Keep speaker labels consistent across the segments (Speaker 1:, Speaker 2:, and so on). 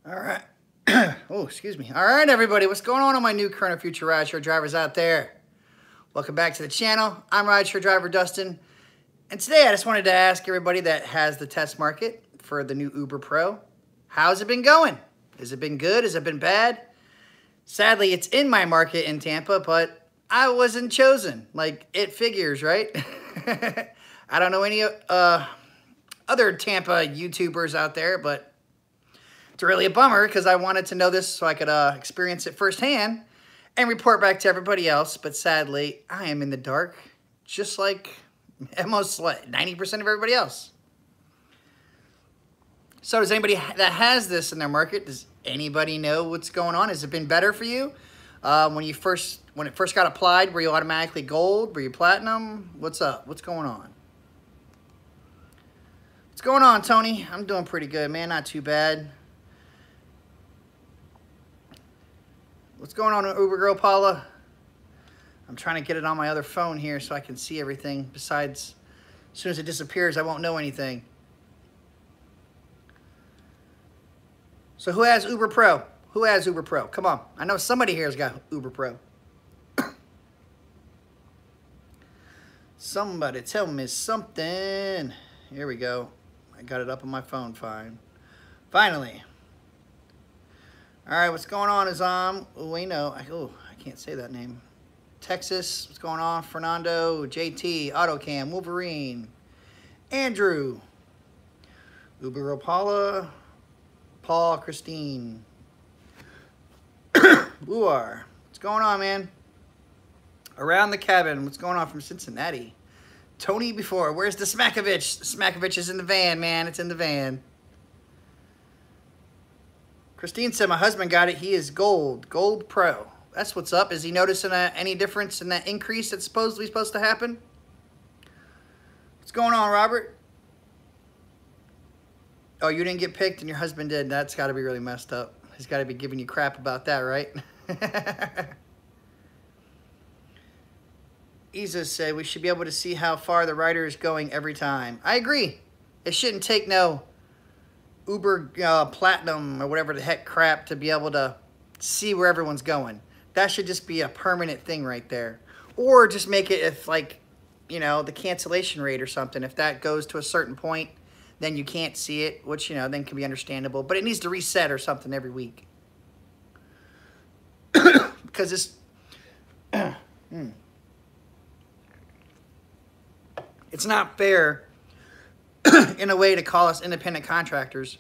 Speaker 1: All right. Oh, excuse me. All right, everybody. What's going on my new current and future rideshare drivers out there? Welcome back to the channel. I'm rideshare driver Dustin. And today I just wanted to ask everybody that has the test market for the new Uber Pro, how's it been going? Has it been good? Has it been bad? Sadly, it's in my market in Tampa, but I wasn't chosen. Like, it figures, right? I don't know any other Tampa YouTubers out there, but it's really a bummer because I wanted to know this so I could experience it firsthand and report back to everybody else. But sadly, I am in the dark, just like almost 90% of everybody else. So does anybody that has this in their market, does anybody know what's going on? Has it been better for you? When it first got applied, were you automatically gold? Were you platinum? What's up? What's going on? What's going on, Tony? I'm doing pretty good, man. Not too bad. What's going on, Uber girl Paula? I'm trying to get it on my other phone here so I can see everything. Besides, as soon as it disappears, I won't know anything. So who has Uber Pro? Who has Uber Pro? Come on. I know somebody here has got Uber Pro. Somebody tell me something. Here we go. I got it up on my phone fine. Finally. All right, what's going on is we know. I can't say that name. Texas, what's going on? Fernando, JT, AutoCam, Wolverine, Andrew, Uber Paula, Paul, Christine, Luar. What's going on, man? Around the cabin, what's going on from Cincinnati? Tony before, where's the Smakovich? Smakovich is in the van, man. It's in the van. Christine said, my husband got it. He is gold pro. That's what's up. Is he noticing any difference in that increase that's supposed to happen? What's going on, Robert? Oh, you didn't get picked and your husband did. That's got to be really messed up. He's got to be giving you crap about that, right? Isa said, we should be able to see how far the rider is going every time. I agree. It shouldn't take no Uber Platinum or whatever the heck crap to be able to see where everyone's going. That should just be a permanent thing right there. Or just make it if, like, you know, the cancellation rate or something. If that goes to a certain point, then you can't see it, which, you know, then can be understandable. But it needs to reset or something every week. Because it's... It's not fair in a way to call us independent contractors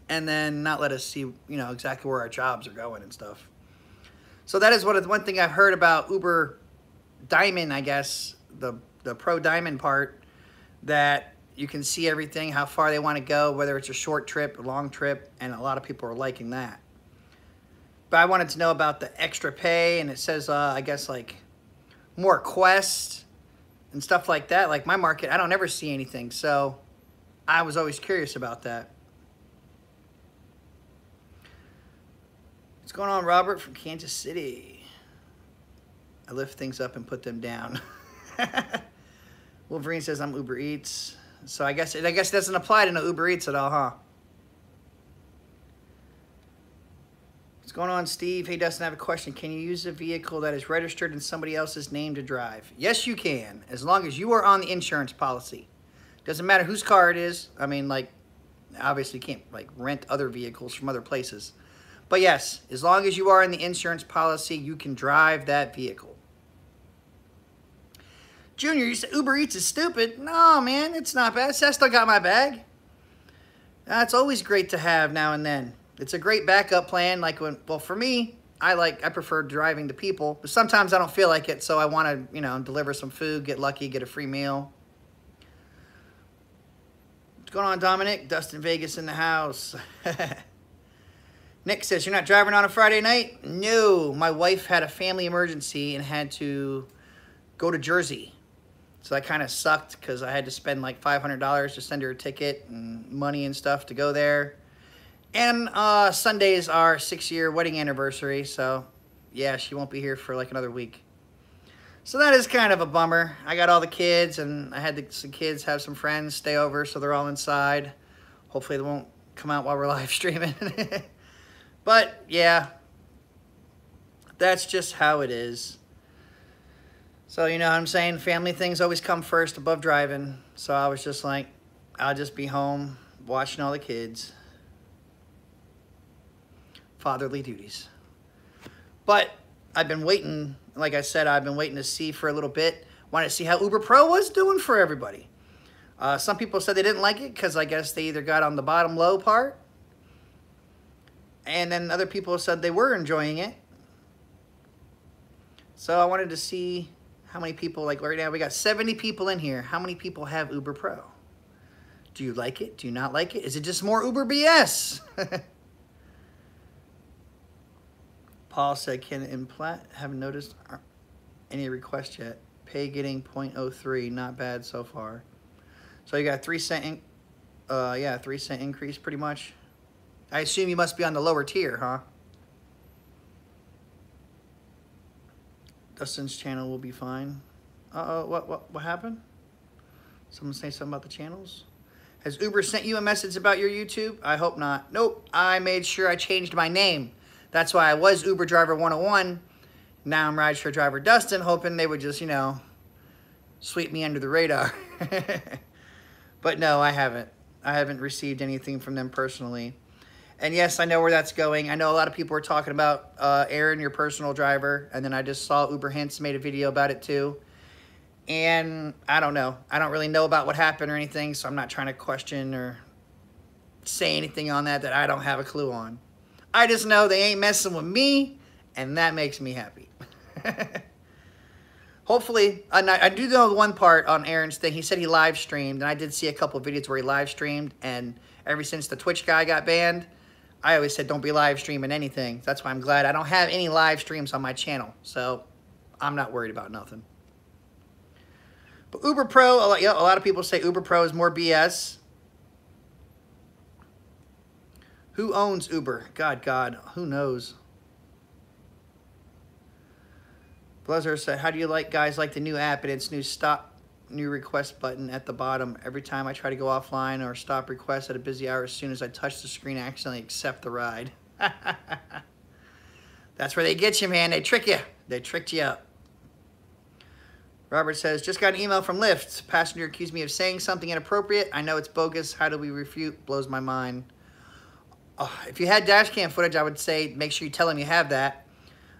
Speaker 1: and then not let us see, you know, exactly where our jobs are going and stuff. So that is one thing I've heard about Uber Diamond, I guess, the Pro Diamond part, that you can see everything, how far they want to go, whether it's a short trip, a long trip, and a lot of people are liking that. But I wanted to know about the extra pay, and it says, I guess, like, more quests and stuff like that. Like my market, I don't ever see anything. So I was always curious about that. What's going on, Robert from Kansas City? I lift things up and put them down. Wolverine says I'm Uber Eats. So I guess it doesn't apply to no Uber Eats at all, huh? What's going on, Steve? Hey, Dustin, I have a question. Can you use a vehicle that is registered in somebody else's name to drive? Yes, you can, as long as you are on the insurance policy. Doesn't matter whose car it is. I mean, like, obviously you can't, like, rent other vehicles from other places. But yes, as long as you are in the insurance policy, you can drive that vehicle. Junior, you said Uber Eats is stupid. No, man, it's not bad. I still got my bag. It's always great to have now and then. It's a great backup plan. Like well, for me, I prefer driving to people. But sometimes I don't feel like it, so I want to, you know, deliver some food, get lucky, get a free meal. What's going on, Dominic? Dustin Vegas in the house. Nick says, you're not driving on a Friday night? No, my wife had a family emergency and had to go to Jersey. So that kind of sucked because I had to spend like $500 to send her a ticket and money and stuff to go there. And Sunday is our 6-year wedding anniversary, so yeah, she won't be here for like another week. So that is kind of a bummer. I got all the kids, and I had some kids have some friends stay over, so they're all inside. Hopefully they won't come out while we're live streaming. But yeah, that's just how it is. So you know what I'm saying? Family things always come first above driving. So I was just like, I'll just be home watching all the kids. Fatherly duties. But I've been waiting, like I said, I've been waiting to see for a little bit. Wanted to see how Uber Pro was doing for everybody. Some people said they didn't like it because I guess they either got on the bottom low part. And then other people said they were enjoying it. So I wanted to see how many people, like right now we got 70 people in here. How many people have Uber Pro? Do you like it? Do you not like it? Is it just more Uber BS? Paul said, can implant, haven't noticed any requests yet. Pay getting 0.03, not bad so far. So you got 3 cent, yeah, 3 cent increase pretty much. I assume you must be on the lower tier, huh? Dustin's channel will be fine. Uh-oh, what happened? Someone say something about the channels? Has Uber sent you a message about your YouTube? I hope not. Nope, I made sure I changed my name. That's why I was Uber Driver 101. Now I'm Rideshare Driver Dustin, hoping they would just, you know, sweep me under the radar. But no, I haven't. I haven't received anything from them personally. And yes, I know where that's going. I know a lot of people are talking about Aaron, your personal driver. And then I just saw Uber Hints made a video about it too. And I don't know. I don't really know about what happened or anything, so I'm not trying to question or say anything on that I don't have a clue on. I just know they ain't messing with me, and that makes me happy. Hopefully, I do know the one part on Aaron's thing. He said he live streamed, and I did see a couple of videos where he live streamed, and ever since the Twitch guy got banned, I always said don't be live streaming anything. That's why I'm glad I don't have any live streams on my channel, so I'm not worried about nothing. But Uber Pro, a lot of people say Uber Pro is more BS. Who owns Uber? God, who knows? Blizzard said, how do you like guys like the new app and its new stop, new request button at the bottom? Every time I try to go offline or stop requests at a busy hour, as soon as I touch the screen, I accidentally accept the ride. That's where they get you, man. They trick you. They tricked you up. Robert says, just got an email from Lyft. Passenger accused me of saying something inappropriate. I know it's bogus. How do we refute? Blows my mind. If you had dash cam footage, I would say make sure you tell them you have that.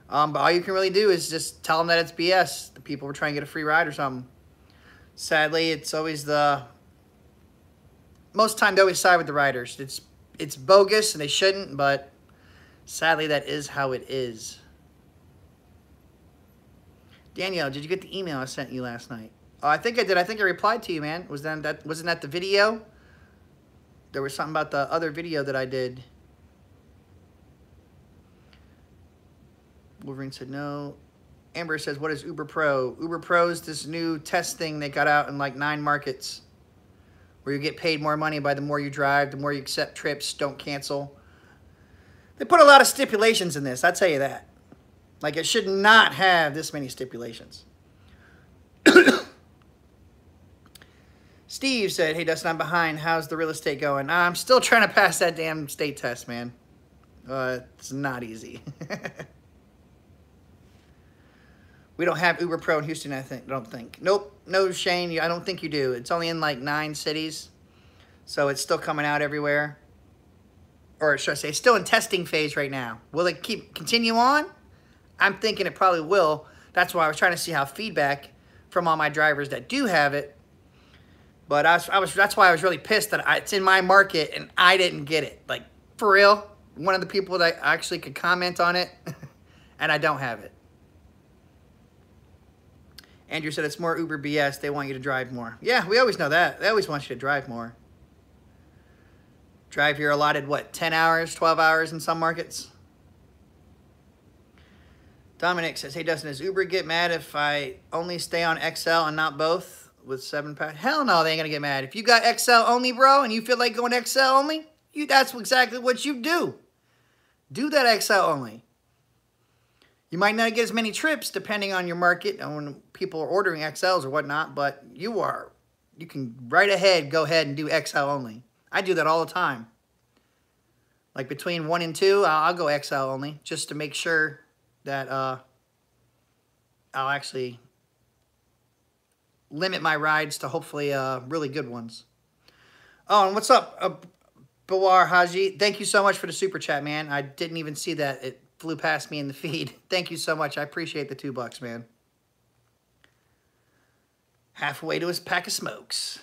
Speaker 1: But all you can really do is just tell them that it's BS. The people were trying to get a free ride or something. Sadly, it's always most time they always side with the riders. It's bogus and they shouldn't, but sadly that is how it is. Danielle, did you get the email I sent you last night? Oh, I think I did. I think I replied to you, man. Wasn't that the video? There was something about the other video that I did. Wolverine said no. Amber says, what is Uber Pro? Uber Pro is this new test thing they got out in like 9 markets where you get paid more money by the more you drive, the more you accept trips, don't cancel. They put a lot of stipulations in this, I'll tell you that. Like, it should not have this many stipulations. Steve said, hey, Dustin, I'm behind. How's the real estate going? I'm still trying to pass that damn state test, man. It's not easy. We don't have Uber Pro in Houston, I don't think. Nope. No, Shane, I don't think you do. It's only in like 9 cities. So it's still coming out everywhere. Or should I say, it's still in testing phase right now. Will it continue on? I'm thinking it probably will. That's why I was trying to see how feedback from all my drivers that do have it. But that's why I was really pissed that it's in my market and I didn't get it. Like, for real, one of the people that actually could comment on it, and I don't have it. Andrew said it's more Uber BS. They want you to drive more. Yeah, we always know that. They always want you to drive more. Drive your allotted, what, 10 hours, 12 hours in some markets? Dominic says, hey, Dustin, does Uber get mad if I only stay on XL and not both with 7 pack? Hell no, they ain't going to get mad. If you got XL only, bro, and you feel like going XL only, that's exactly what you do. Do that XL only. You might not get as many trips depending on your market and when people are ordering XLs or whatnot, but you can right ahead go ahead and do XL only. I do that all the time. Like between 1 and 2, I'll go XL only, just to make sure that I'll actually limit my rides to hopefully really good ones. Oh, and what's up, Bawar Haji? Thank you so much for the super chat, man. I didn't even see that. It flew past me in the feed. Thank you so much. I appreciate the $2, man. Halfway to his pack of smokes.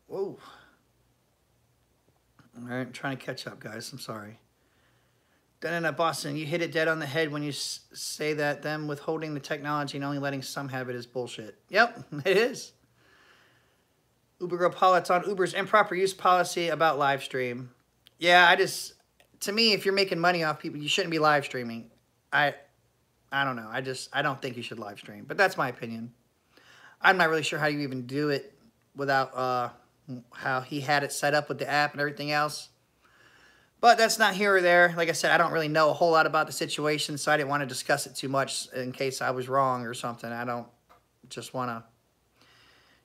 Speaker 1: Whoa. All right, I'm trying to catch up, guys. I'm sorry. Then in Boston, you hit it dead on the head when you say that them withholding the technology and only letting some have it is bullshit. Yep, it is. Uber Girl Paula, it's on Uber's improper use policy about live stream. Yeah, to me, if you're making money off people, you shouldn't be live streaming. I don't know. I don't think you should live stream, but that's my opinion. I'm not really sure how you even do it without how he had it set up with the app and everything else. But that's not here or there. Like I said, I don't really know a whole lot about the situation, so I didn't want to discuss it too much in case I was wrong or something. I don't just want to,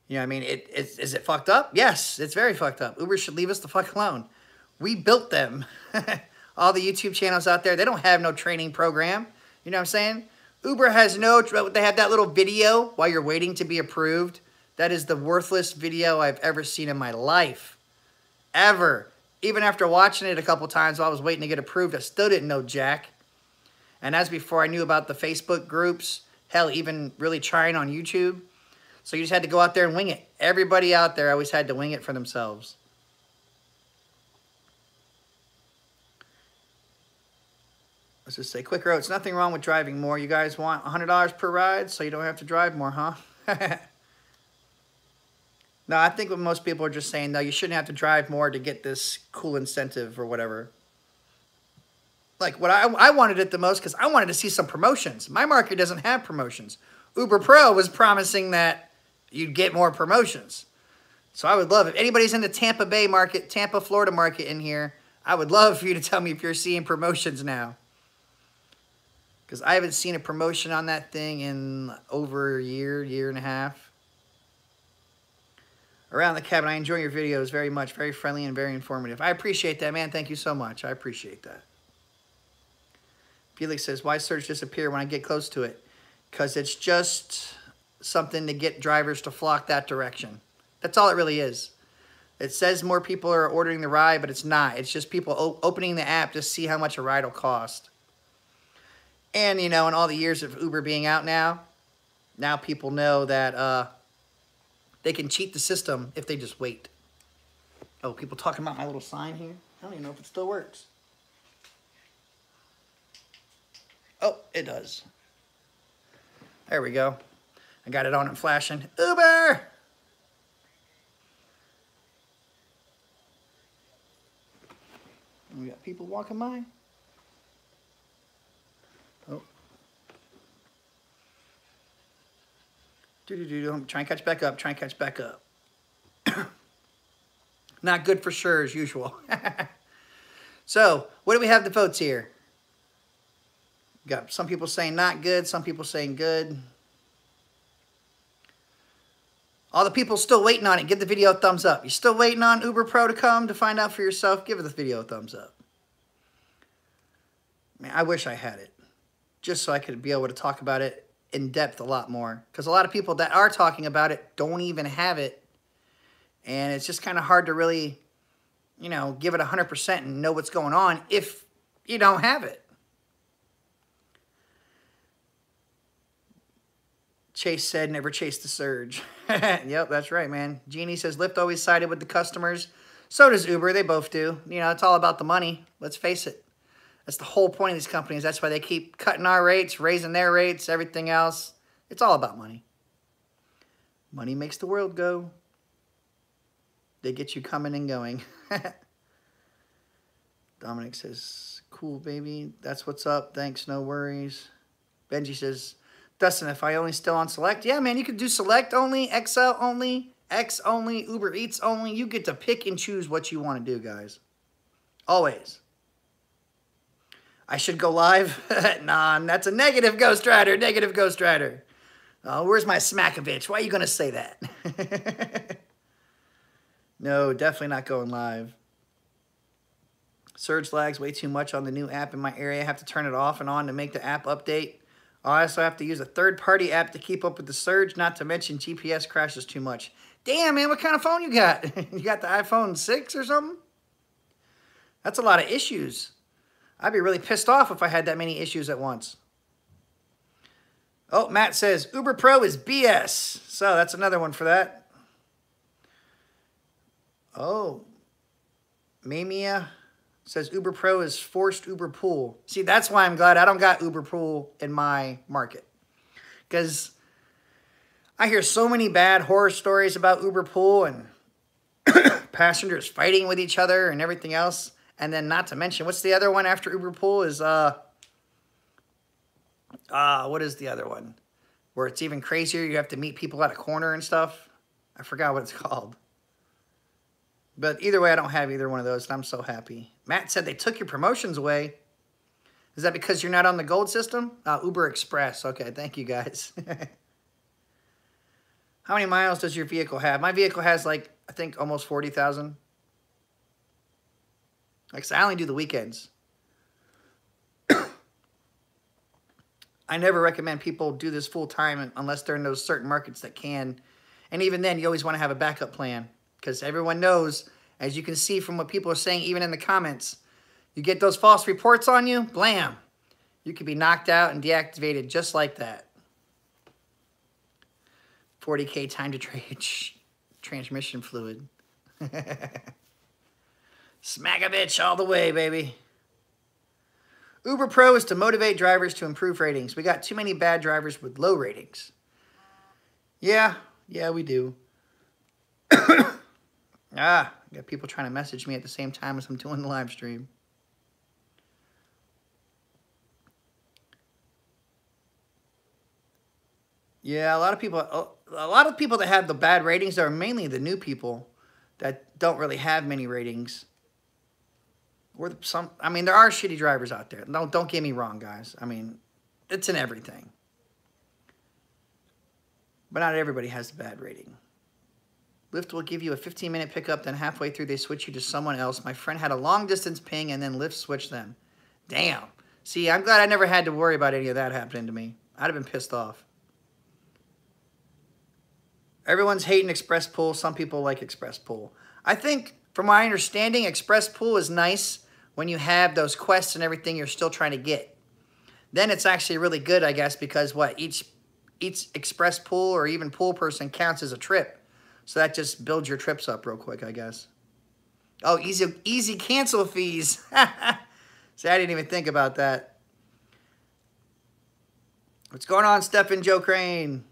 Speaker 1: you know what I mean? Is it fucked up? Yes, it's very fucked up. Uber should leave us the fuck alone. We built them. All the YouTube channels out there, they don't have no training program. You know what I'm saying? Uber has no, they have that little video while you're waiting to be approved. That is the worthless video I've ever seen in my life. Ever. Even after watching it a couple times while I was waiting to get approved, I still didn't know jack. And as before, I knew about the Facebook groups. Hell, even really trying on YouTube. So you just had to go out there and wing it. Everybody out there always had to wing it for themselves. Let's just say, Quick Roads, nothing wrong with driving more. You guys want $100 per ride so you don't have to drive more, huh? No, I think what most people are just saying, no, you shouldn't have to drive more to get this cool incentive or whatever. Like, what I wanted it the most because I wanted to see some promotions. My market doesn't have promotions. Uber Pro was promising that you'd get more promotions. So I would love, if anybody's in the Tampa Bay market, Tampa, Florida market in here, I would love for you to tell me if you're seeing promotions now. Because I haven't seen a promotion on that thing in over a year and a half. Around the cabin, I enjoy your videos very much. Very friendly and very informative. I appreciate that, man. Thank you so much. I appreciate that. Felix says, why search disappear when I get close to it? Because it's just something to get drivers to flock that direction. That's all it really is. It says more people are ordering the ride, but it's not. It's just people opening the app to see how much a ride will cost. And, you know, in all the years of Uber being out now people know that they can cheat the system if they just wait. Oh, people talking about my little sign here? I don't even know if it still works. Oh, it does. There we go. I got it on and flashing. Uber! We got people walking by. Oh. I'm trying to catch back up. Trying to catch back up. Not good for sure, as usual. So, what do we have the votes here? Got some people saying not good, some people saying good. All the people still waiting on it, give the video a thumbs up. You still waiting on Uber Pro to come to find out for yourself? Give the video a thumbs up. Man, I wish I had it. Just so I could be able to talk about it in depth a lot more. Because a lot of people that are talking about it don't even have it. And it's just kind of hard to really, you know, give it 100% and know what's going on if you don't have it. Chase said, never chase the surge. Yep, that's right, man. Jeannie says, Lyft always sided with the customers. So does Uber. They both do. You know, it's all about the money. Let's face it. That's the whole point of these companies. That's why they keep cutting our rates, raising their rates, everything else. It's all about money. Money makes the world go. They get you coming and going. Dominic says, cool, baby. That's what's up. Thanks, no worries. Benji says, Dustin, if I only still on Select, yeah, man, you could do Select only, XL only, X only, Uber Eats only. You get to pick and choose what you want to do, guys. Always. I should go live? Nah, that's a negative Ghost Rider, negative Ghost Rider. Oh, where's my Smackovich? Why are you going to say that? No, definitely not going live. Surge lags way too much on the new app in my area. I have to turn it off and on to make the app update. I also have to use a third-party app to keep up with the surge, not to mention GPS crashes too much. Damn, man, what kind of phone you got? You got the iPhone 6 or something? That's a lot of issues. I'd be really pissed off if I had that many issues at once. Oh, Matt says, Uber Pro is BS. So that's another one for that. Oh, Mamia says Uber Pro is forced Uber Pool. See, that's why I'm glad I don't got Uber Pool in my market. Because I hear so many bad horror stories about Uber Pool and passengers fighting with each other and everything else. And then not to mention, what's the other one after Uber Pool is, what is the other one? Where it's even crazier, you have to meet people at a corner and stuff. I forgot what it's called. But either way, I don't have either one of those, and I'm so happy. Matt said they took your promotions away. Is that because you're not on the gold system? Uber Express. Okay, thank you guys. How many miles does your vehicle have? My vehicle has, like, I think almost 40,000. Like I said, I only do the weekends. I never recommend people do this full time unless they're in those certain markets that can. And even then, you always want to have a backup plan. Because everyone knows, as you can see from what people are saying, even in the comments, you get those false reports on you, blam. You could be knocked out and deactivated just like that. 40K time to trade transmission fluid. Smack a bitch all the way, baby. Uber Pro is to motivate drivers to improve ratings. We got too many bad drivers with low ratings. Yeah, we do. I got people trying to message me at the same time as I'm doing the live stream. Yeah, a lot of people that have the bad ratings are mainly the new people that don't really have many ratings. Or I mean, there are shitty drivers out there. Don't get me wrong, guys. I mean, it's in everything. But not everybody has a bad rating. Lyft will give you a 15-minute pickup, then halfway through they switch you to someone else. My friend had a long-distance ping, and then Lyft switched them. Damn. See, I'm glad I never had to worry about any of that happening to me. I'd have been pissed off. Everyone's hating Express Pool. Some people like Express Pool. I think, from my understanding, Express Pool is nice when you have those quests and everything you're still trying to get. Then it's actually really good, I guess, because each Express Pool or even pool person counts as a trip. So that just builds your trips up real quick, I guess. Oh, easy cancel fees. See, I didn't even think about that. What's going on, Stephen Joe Crane?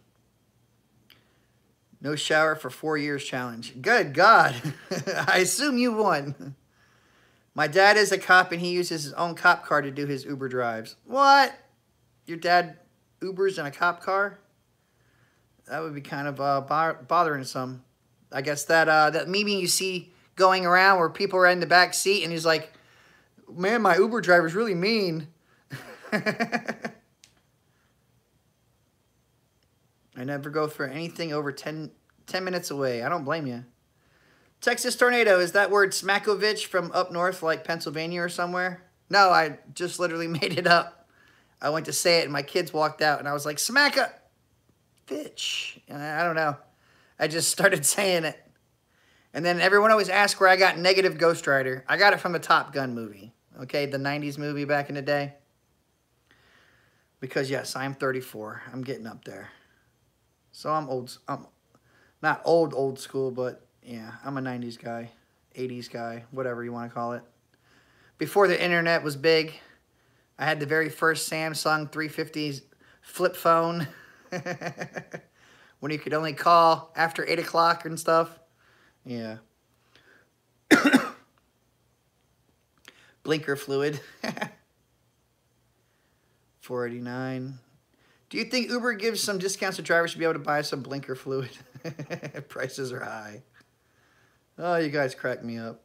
Speaker 1: No shower for 4 years challenge. Good God. I assume you won. My dad is a cop and he uses his own cop car to do his Uber drives. What? Your dad Ubers in a cop car? That would be kind of bothering some. I guess that meme you see going around where people are in the back seat and he's like, man, my Uber driver's really mean. I never go for anything over 10 minutes away. I don't blame you. Texas tornado, is that word Smackovich from up north like Pennsylvania or somewhere? No, I just literally made it up. I went to say it and my kids walked out and I was like, Smacka. Bitch. I don't know. I just started saying it. And then everyone always asks where I got negative Ghost Rider. I got it from the Top Gun movie. Okay, the 90s movie back in the day. Because, yes, I'm 34. I'm getting up there. So I'm old. I'm not old school, but, yeah, I'm a 90s guy. 80s guy. Whatever you want to call it. Before the internet was big, I had the very first Samsung 350 flip phone. When you could only call after 8 o'clock and stuff. Yeah. Blinker fluid. 489. Do you think Uber gives some discounts to drivers to be able to buy some blinker fluid? Prices are high. Oh, you guys crack me up.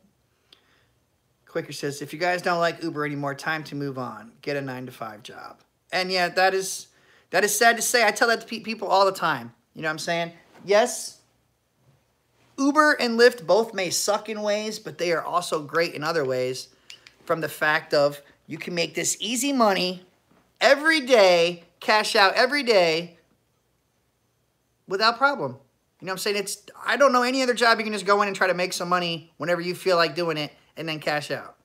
Speaker 1: Quaker says, if you guys don't like Uber anymore, time to move on. Get a 9-to-5 job. And yeah, that is sad to say. I tell that to people all the time. You know what I'm saying? Yes, Uber and Lyft both may suck in ways, but they are also great in other ways, from the fact of you can make this easy money every day, cash out every day without problem. You know what I'm saying? I don't know any other job you can just go in and try to make some money whenever you feel like doing it and then cash out.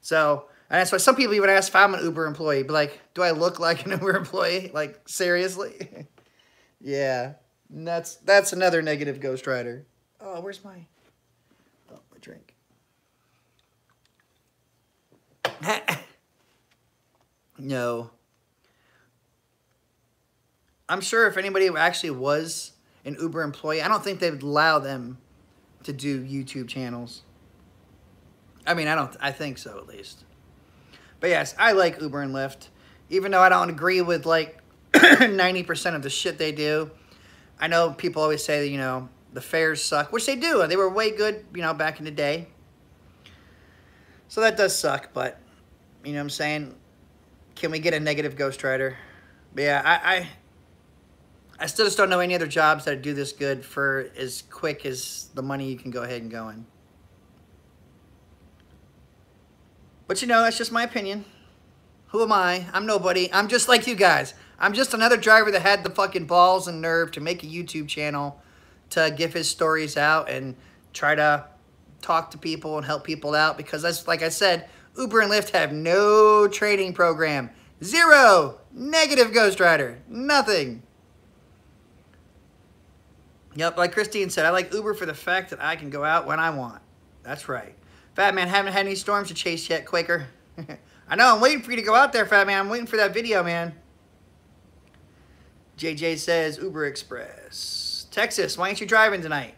Speaker 1: So, and that's why some people even ask if I'm an Uber employee. Be like, do I look like an Uber employee? Like, seriously? Yeah. That's another negative Ghost Rider. Oh, where's my drink? No. I'm sure if anybody actually was an Uber employee, I don't think they would allow them to do YouTube channels. I mean, I think so at least. But yes, I like Uber and Lyft. Even though I don't agree with like 90% of the shit they do. I know people always say that, you know, the fares suck, which they do. They were way good, you know, back in the day. So that does suck, but, you know what I'm saying? Can we get a negative Ghost Rider? But yeah, I still just don't know any other jobs that do this good for as quick as the money you can go ahead and go in. But you know, that's just my opinion. Who am I? I'm nobody. I'm just like you guys. I'm just another driver that had the fucking balls and nerve to make a YouTube channel to give his stories out and try to talk to people and help people out, because that's, like I said, Uber and Lyft have no training program. Zero. Negative Ghost Rider. Nothing. Yep, like Christine said, I like Uber for the fact that I can go out when I want. That's right. Fat Man, haven't had any storms to chase yet, Quaker. I know, I'm waiting for you to go out there, Fat Man. I'm waiting for that video, man. JJ says, Uber Express. Texas, why aren't you driving tonight?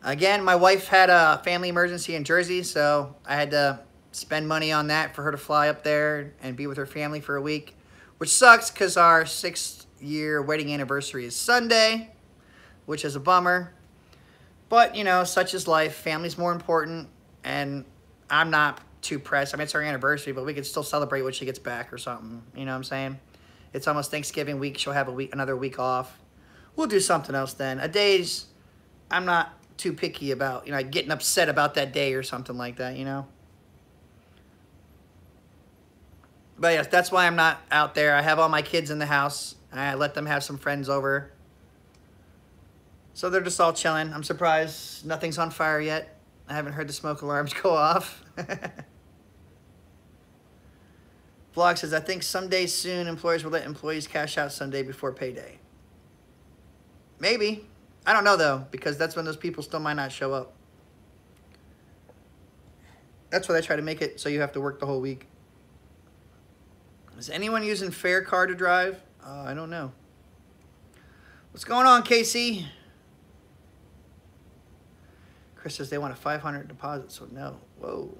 Speaker 1: Again, my wife had a family emergency in Jersey, so I had to spend money on that for her to fly up there and be with her family for a week, which sucks because our 6th-year wedding anniversary is Sunday, which is a bummer. But, you know, such is life. Family's more important, and I'm not too pressed. I mean, it's our anniversary, but we can still celebrate when she gets back or something. You know what I'm saying? It's almost Thanksgiving week. She'll have another week off. We'll do something else then. A day's, I'm not too picky about, you know, getting upset about that day or something like that, you know? But yes, that's why I'm not out there. I have all my kids in the house. I let them have some friends over. So they're just all chilling. I'm surprised nothing's on fire yet. I haven't heard the smoke alarms go off. Vlog says, I think someday soon employers will let employees cash out Sunday before payday. Maybe. I don't know, though, because that's when those people still might not show up. That's why they try to make it so you have to work the whole week. Is anyone using Fare Car to drive? I don't know. What's going on, Casey? Chris says they want a $500 deposit, so no. Whoa.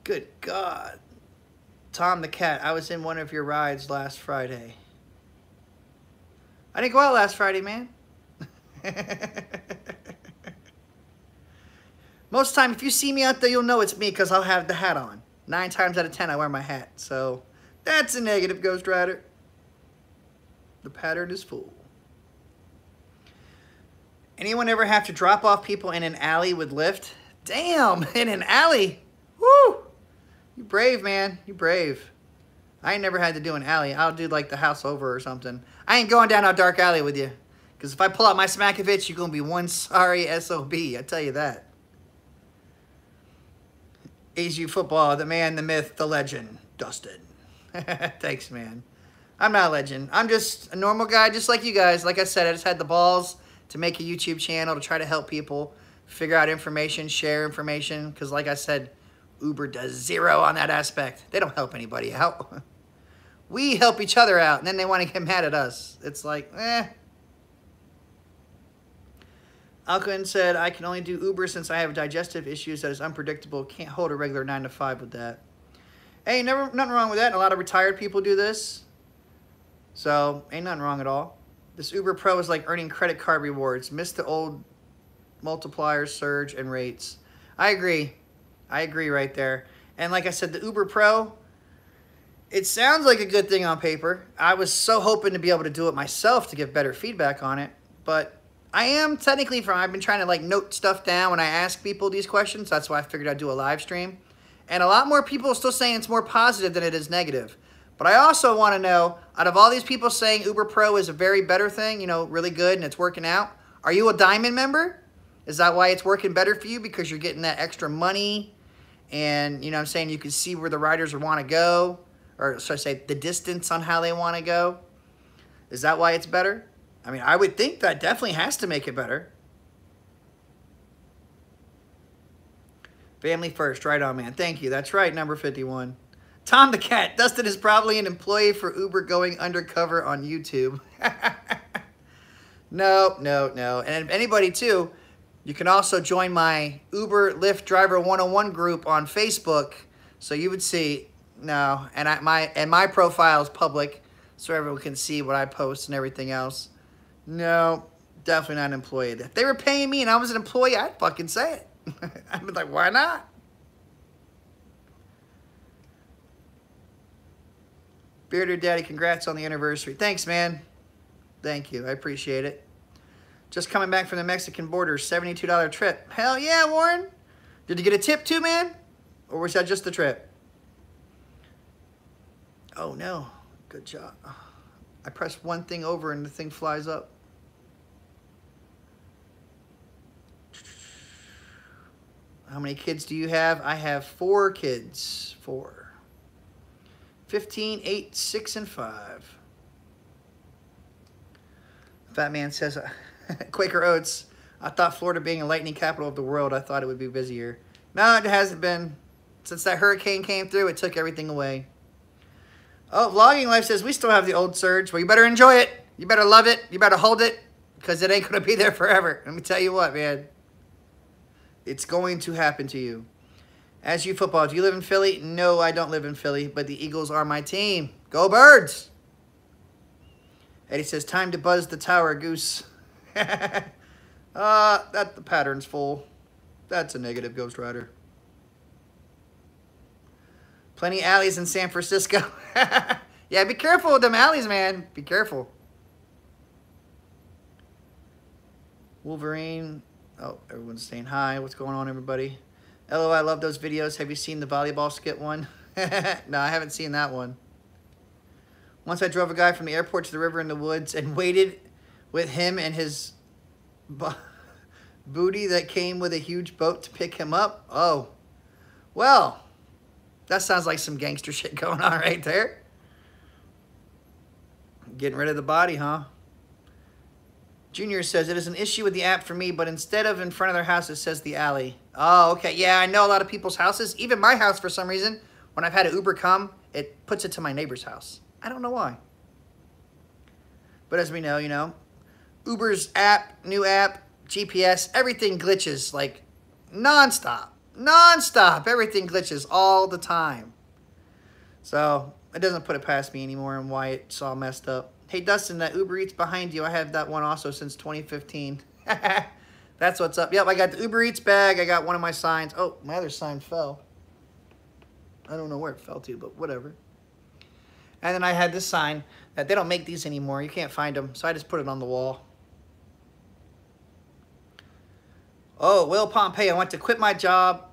Speaker 1: Good God. Tom the Cat, I was in one of your rides last Friday. I didn't go out last Friday, man. Most of the time, if you see me out there, you'll know it's me because I'll have the hat on. 9 times out of 10, I wear my hat. So, that's a negative Ghost Rider. The pattern is full. Anyone ever have to drop off people in an alley with Lyft? Damn, in an alley. Woo! You brave, man. You brave. I ain't never had to do an alley. I'll do like the house over or something. I ain't going down a dark alley with you. Because if I pull out my Smakovich, you're going to be one sorry SOB. I tell you that. ASU football, the man, the myth, the legend, Dustin. Thanks, man. I'm not a legend. I'm just a normal guy just like you guys. Like I said, I just had the balls to make a YouTube channel to try to help people figure out information, share information. Because like I said, Uber does zero on that aspect. They don't help anybody out. We help each other out, and then they want to get mad at us. It's like, eh. Alcuin said, I can only do Uber since I have digestive issues that is unpredictable. Can't hold a regular 9 to 5 with that. Hey, nothing wrong with that. A lot of retired people do this. So, ain't nothing wrong at all. This Uber Pro is like earning credit card rewards. Missed the old multipliers, surge, and rates. I agree. I agree right there. And like I said, the Uber Pro, it sounds like a good thing on paper. I was so hoping to be able to do it myself to get better feedback on it. but I am technically I've been trying to like note stuff down when I ask people these questions. That's why I figured I'd do a live stream. And a lot more people are still saying it's more positive than it is negative. But I also want to know, out of all these people saying Uber Pro is a very better thing, you know, really good and it's working out, are you a Diamond member? Is that why it's working better for you? Because you're getting that extra money and, you know what I'm saying, you can see where the riders want to go, or should I say the distance on how they want to go? Is that why it's better? I mean, I would think that definitely has to make it better. Family first, right on, man. Thank you. That's right, number 51. Tom the Cat. Dustin is probably an employee for Uber going undercover on YouTube. No. And if anybody, too, you can also join my Uber Lyft Driver 101 group on Facebook. So you would see, no, and my profile is public, so everyone can see what I post and everything else. No, definitely not an employee. If they were paying me and I was an employee, I'd fucking say it. I'd be like, why not? Bearded Daddy, congrats on the anniversary. Thanks, man. Thank you. I appreciate it. Just coming back from the Mexican border, $72 trip. Hell yeah, Warren. Did you get a tip too, man? Or was that just the trip? Oh, no. Good job. I pressed one thing over and the thing flies up. How many kids do you have? I have 4 kids. 4. 15, 8, 6, and 5. Fat Man says, Quaker Oats, I thought Florida being a lightning capital of the world, I thought it would be busier. No, it hasn't been. Since that hurricane came through, it took everything away. Oh, Vlogging Life says, we still have the old surge. Well, you better enjoy it. You better love it. You better hold it, because it ain't going to be there forever. Let me tell you what, man. It's going to happen to you. As you football, do you live in Philly? No, I don't live in Philly, but the Eagles are my team. Go Birds! Eddie says, time to buzz the tower, Goose. That the pattern's full. That's a negative, Ghost Rider. Plenty alleys in San Francisco. Yeah, be careful with them alleys, man. Be careful. Wolverine. Oh, everyone's saying hi. What's going on, everybody? LO, I love those videos. Have you seen the volleyball skit one? No, I haven't seen that one. Once I drove a guy from the airport to the river in the woods and waited with him and his booty that came with a huge boat to pick him up. Oh, well, that sounds like some gangster shit going on right there. Getting rid of the body, huh? Junior says, it is an issue with the app for me, but instead of in front of their house, it says the alley. Oh, okay. Yeah, I know a lot of people's houses. Even my house, for some reason, when I've had an Uber come, it puts it to my neighbor's house. I don't know why. But as we know, you know, Uber's app, new app, GPS, everything glitches like nonstop. Nonstop. Everything glitches all the time. So it doesn't put it past me anymore and why it's all messed up. Hey, Dustin, that Uber Eats behind you, I have that one also since 2015. That's what's up. Yep, I got the Uber Eats bag. I got one of my signs. Oh, my other sign fell. I don't know where it fell to, but whatever. And then I had this sign that they don't make these anymore. You can't find them, so I just put it on the wall. Oh, Will Pompey, I want to quit my job.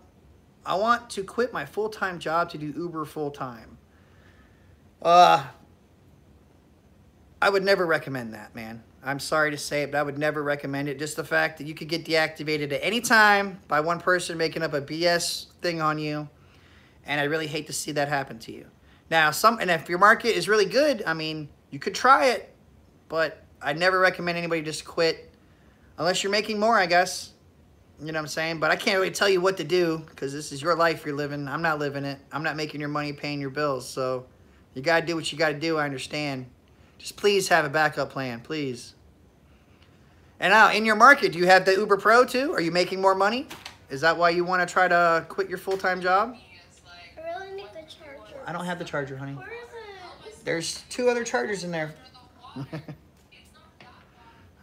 Speaker 1: I want to quit my full-time job to do Uber full-time. I would never recommend that, man. I'm sorry to say it, but I would never recommend it. Just the fact that you could get deactivated at any time by one person making up a BS thing on you. And I really hate to see that happen to you. Now, and if your market is really good, I mean, you could try it. But I'd never recommend anybody just quit. Unless you're making more, I guess. You know what I'm saying? But I can't really tell you what to do because this is your life you're living. I'm not living it. I'm not making your money paying your bills. So you got to do what you got to do. I understand. Just please have a backup plan, please. And now, in your market, do you have the Uber Pro too? Are you making more money? Is that why you want to try to quit your full-time job?
Speaker 2: I really need the charger.
Speaker 1: I don't have the charger, honey.
Speaker 2: Where is it?
Speaker 1: There's 2 other chargers in there.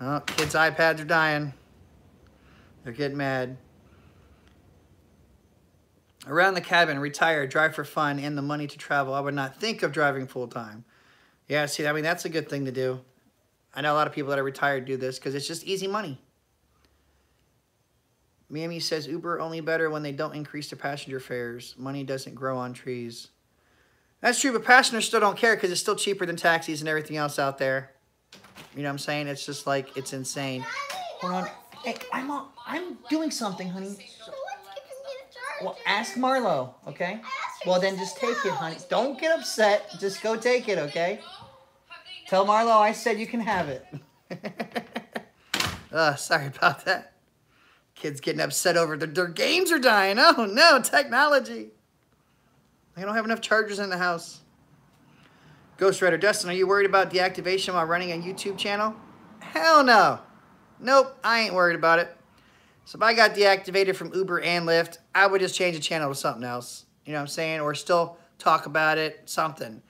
Speaker 1: Oh, kids' iPads are dying. They're getting mad. Around the cabin, retired, drive for fun, and the money to travel. I would not think of driving full-time. Yeah, see, I mean, that's a good thing to do. I know a lot of people that are retired do this because it's just easy money. Mamie says Uber only better when they don't increase the passenger fares. Money doesn't grow on trees. That's true, but passengers still don't care because it's still cheaper than taxis and everything else out there. You know what I'm saying? It's just like, it's insane. Hold on. Hey, I'm doing something, honey. Well, ask Marlo, okay? Well, then just take it, honey. Don't get upset. Just go take it, okay? Tell Marlo I said you can have it. Sorry about that. Kids getting upset over their games are dying. Oh, no, technology. I don't have enough chargers in the house. Ghost Rider Dustin, are you worried about deactivation while running a YouTube channel? Hell no. Nope, I ain't worried about it. So if I got deactivated from Uber and Lyft, I would just change the channel to something else. You know what I'm saying? Or still talk about it, something.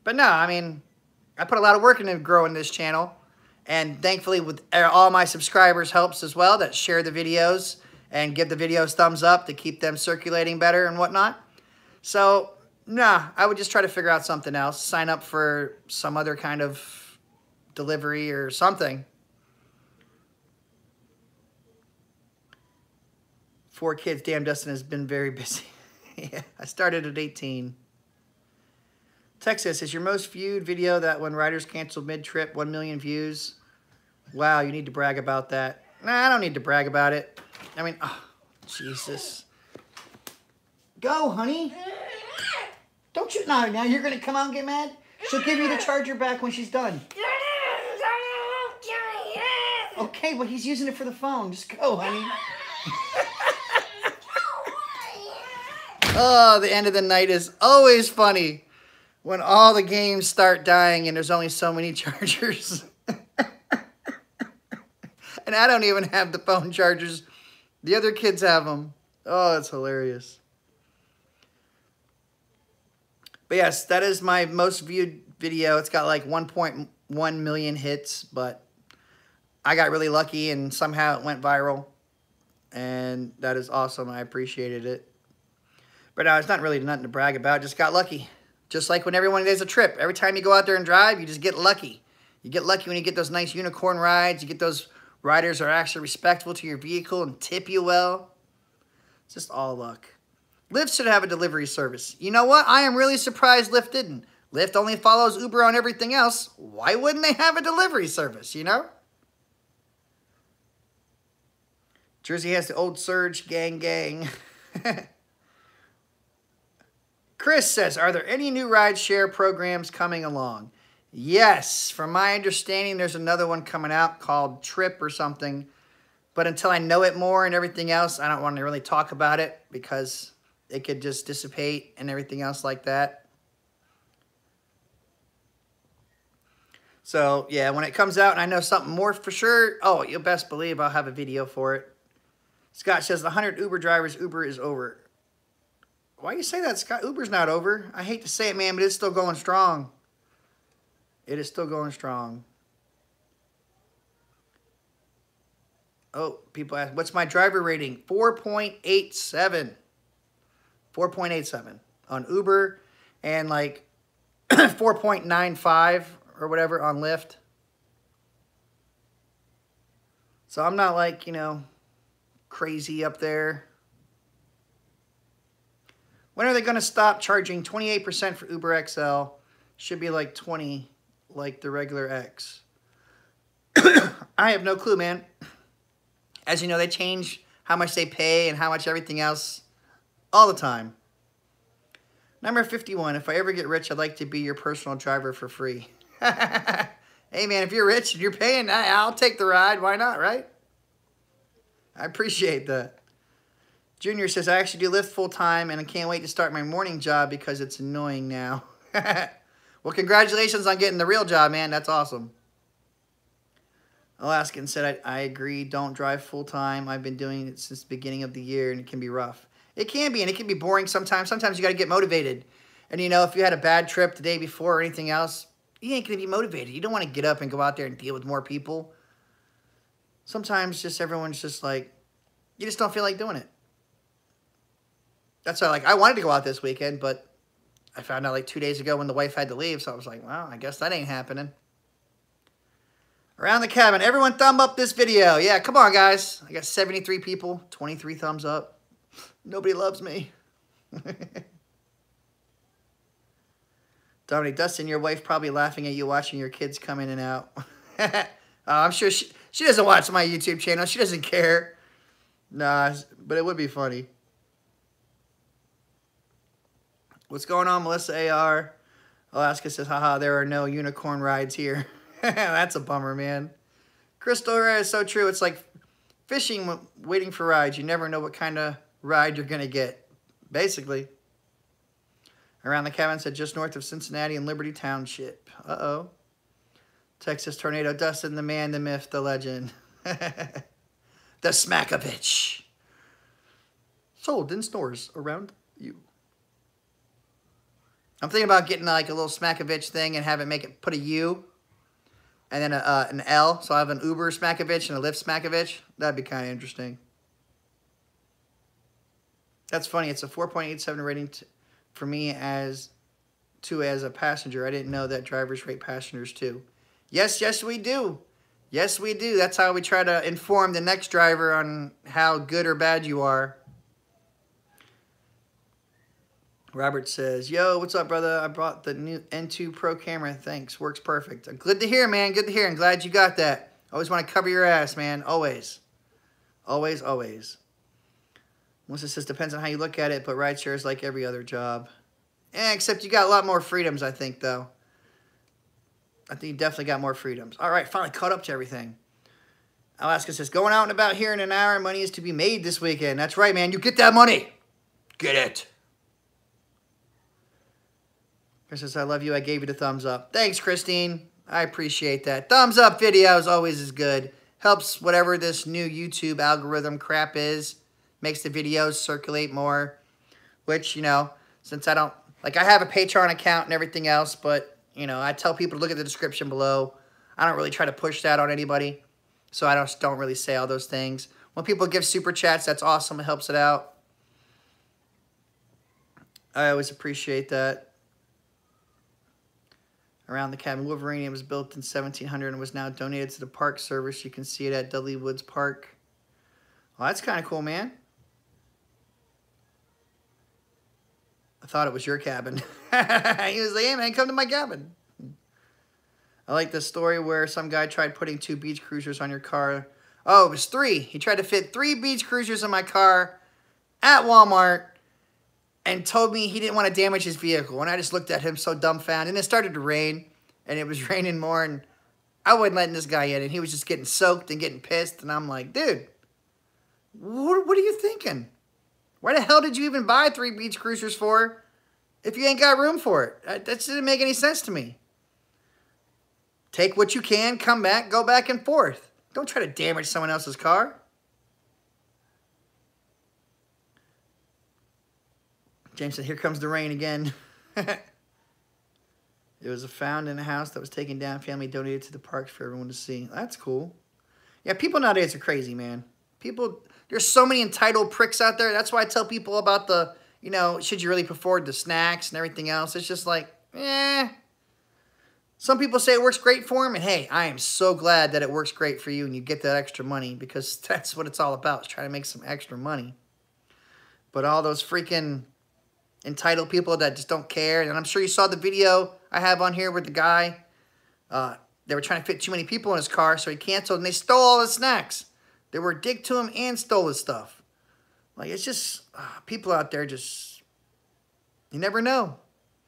Speaker 1: But no, I mean, I put a lot of work into growing this channel. And thankfully, with all my subscribers helps as well that share the videos and give the videos thumbs up to keep them circulating better and whatnot. So, nah, I would just try to figure out something else. Sign up for some other kind of delivery or something. 4 kids. Damn, Dustin has been very busy. Yeah, I started at 18. Texas, is your most viewed video that when riders canceled mid-trip, 1 million views? Wow, you need to brag about that. Nah, I don't need to brag about it. I mean, oh, Jesus. Go, honey. Don't you, now you're going to come out and get mad? She'll give you the charger back when she's done. Okay, but he's using it for the phone. Just go, honey. Oh, the end of the night is always funny when all the games start dying and there's only so many chargers. And I don't even have the phone chargers. The other kids have them. Oh, it's hilarious. But yes, that is my most viewed video. It's got like 1.1 million hits, but I got really lucky and somehow it went viral. And that is awesome. I appreciated it. But no, it's not really nothing to brag about. Just got lucky. Just like when everyone does a trip. Every time you go out there and drive, you just get lucky. You get lucky when you get those nice unicorn rides. You get those riders that are actually respectful to your vehicle and tip you well. It's just all luck. Lyft should have a delivery service. You know what? I am really surprised Lyft didn't. Lyft only follows Uber on everything else. Why wouldn't they have a delivery service, you know? Jersey has the old surge, gang, gang. Chris says, are there any new rideshare programs coming along? Yes. From my understanding, there's another one coming out called Trip or something. But until I know it more and everything else, I don't want to really talk about it because it could just dissipate and everything else like that. So, yeah, when it comes out and I know something more for sure, oh, you'll best believe I'll have a video for it. Scott says, the 100 Uber drivers, Uber is over. Why you say that, Scott? Uber's not over. I hate to say it, man, but it's still going strong. It is still going strong. Oh, people ask, what's my driver rating? 4.87. 4.87 on Uber and like 4.95 or whatever on Lyft. So I'm not like, you know, crazy up there. When are they going to stop charging 28% for Uber XL? Should be like 20 like the regular X. I have no clue, man. As you know, they change how much they pay and how much everything else all the time. Number 51. If I ever get rich, I'd like to be your personal driver for free. Hey, man, if you're rich and you're paying, I'll take the ride. Why not, right? I appreciate that. Junior says, I actually do Lyft full-time, and I can't wait to start my morning job because it's annoying now. Well, congratulations on getting the real job, man. That's awesome. Alaskan said, I agree. Don't drive full-time. I've been doing it since the beginning of the year, and it can be rough. It can be, and it can be boring sometimes. Sometimes you got to get motivated. And, you know, if you had a bad trip the day before or anything else, you ain't going to be motivated. You don't want to get up and go out there and deal with more people. Sometimes just everyone's just like, you just don't feel like doing it. That's why, like, I wanted to go out this weekend, but I found out like 2 days ago when the wife had to leave, so I was like, well, I guess that ain't happening. Around the cabin. Everyone thumb up this video. Yeah, come on, guys. I got 73 people, 23 thumbs up. Nobody loves me. Dominic, Dustin, your wife probably laughing at you watching your kids come in and out. I'm sure she doesn't watch my YouTube channel. She doesn't care. Nah, but it would be funny. What's going on, Melissa AR? Alaska says, haha, there are no unicorn rides here. That's a bummer, man. Crystal, is so true. It's like fishing, waiting for rides. You never know what kind of ride you're going to get, basically. Around the cabin said just north of Cincinnati and Liberty Township. Uh-oh. Texas tornado. Dustin, the man, the myth, the legend. The Smackovich. Sold in stores around you. I'm thinking about getting like a little Smackovich thing and have it put a U and then an L. So I have an Uber Smackovich and a Lyft Smackovich. That'd be kind of interesting. That's funny. It's a 4.87 rating for me as a passenger. I didn't know that drivers rate passengers too. Yes, yes, we do. Yes, we do. That's how we try to inform the next driver on how good or bad you are. Robert says, yo, what's up, brother? I brought the new N2 Pro camera. Thanks. Works perfect. Good to hear, man. Good to hear. I'm glad you got that. Always want to cover your ass, man. Always. Always, always. Melissa says, depends on how you look at it, but rideshare is like every other job. Except you got a lot more freedoms, I think, though. I think you definitely got more freedoms. All right, finally caught up to everything. Alaska says, going out and about here in an hour, money is to be made this weekend. That's right, man. You get that money. Get it. Chris says, I love you. I gave you the thumbs up. Thanks, Christine. I appreciate that. Thumbs up videos always is good. Helps whatever this new YouTube algorithm crap is. Makes the videos circulate more. Which, you know, since I don't... Like, I have a Patreon account and everything else, but... You know, I tell people to look at the description below. I don't really try to push that on anybody. So I just don't really say all those things. When people give super chats, that's awesome. It helps it out. I always appreciate that. Around the cabin, Wolverine was built in 1700 and was now donated to the Park Service. You can see it at Dudley Woods Park. Well, that's kind of cool, man. I thought it was your cabin. He was like, hey, man, come to my cabin. I like the story where some guy tried putting 2 beach cruisers on your car. Oh, it was 3. He tried to fit 3 beach cruisers in my car at Walmart and told me he didn't want to damage his vehicle. And I just looked at him so dumbfounded. And it started to rain, and it was raining more, and I wasn't letting this guy in, and he was just getting soaked and getting pissed. And I'm like, dude, what are you thinking? Why the hell did you even buy 3 beach cruisers for if you ain't got room for it? That didn't make any sense to me. Take what you can, come back, go back and forth. Don't try to damage someone else's car. James said, here comes the rain again. It was found in a house that was taken down. Family donated to the parks for everyone to see. That's cool. Yeah, people nowadays are crazy, man. People... There's so many entitled pricks out there. That's why I tell people about the, you know, should you really afford the snacks and everything else. It's just like, Some people say it works great for them. And hey, I am so glad that it works great for you and you get that extra money because that's what it's all about, is trying to make some extra money. But all those freaking entitled people that just don't care. And I'm sure you saw the video I have on here with the guy. They were trying to fit too many people in his car, so he canceled and they stole all his snacks. They were a dick to him and stole his stuff. Like, it's just, people out there just, you never know.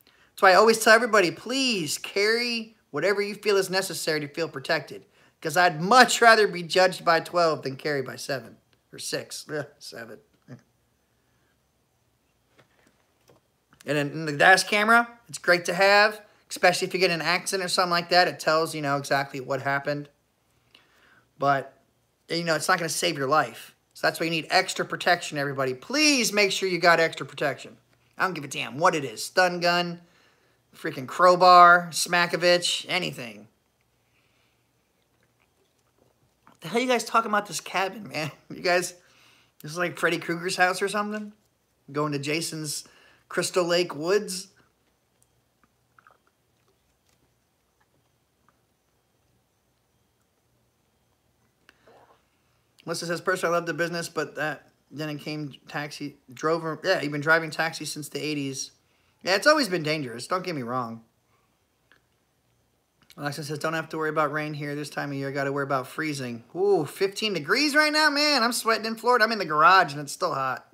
Speaker 1: That's why I always tell everybody, please carry whatever you feel is necessary to feel protected. Because I'd much rather be judged by 12 than carried by 7 or 6. 7. And then the dash camera, it's great to have, especially if you get in an accident or something like that. It tells, you know, exactly what happened. But, you know, it's not going to save your life. So that's why you need extra protection, everybody. Please make sure you got extra protection. I don't give a damn what it is. Stun gun, freaking crowbar, Smackovich, anything. What the hell are you guys talking about this cabin, man? You guys, this is like Freddy Krueger's house or something? Going to Jason's Crystal Lake Woods? Melissa says, personally, I love the business, but then it came taxi, yeah, you've been driving taxi since the 80s. Yeah, it's always been dangerous. Don't get me wrong. Alexa says, don't have to worry about rain here this time of year. Got to worry about freezing. Ooh, 15 degrees right now? Man, I'm sweating in Florida. I'm in the garage, and it's still hot.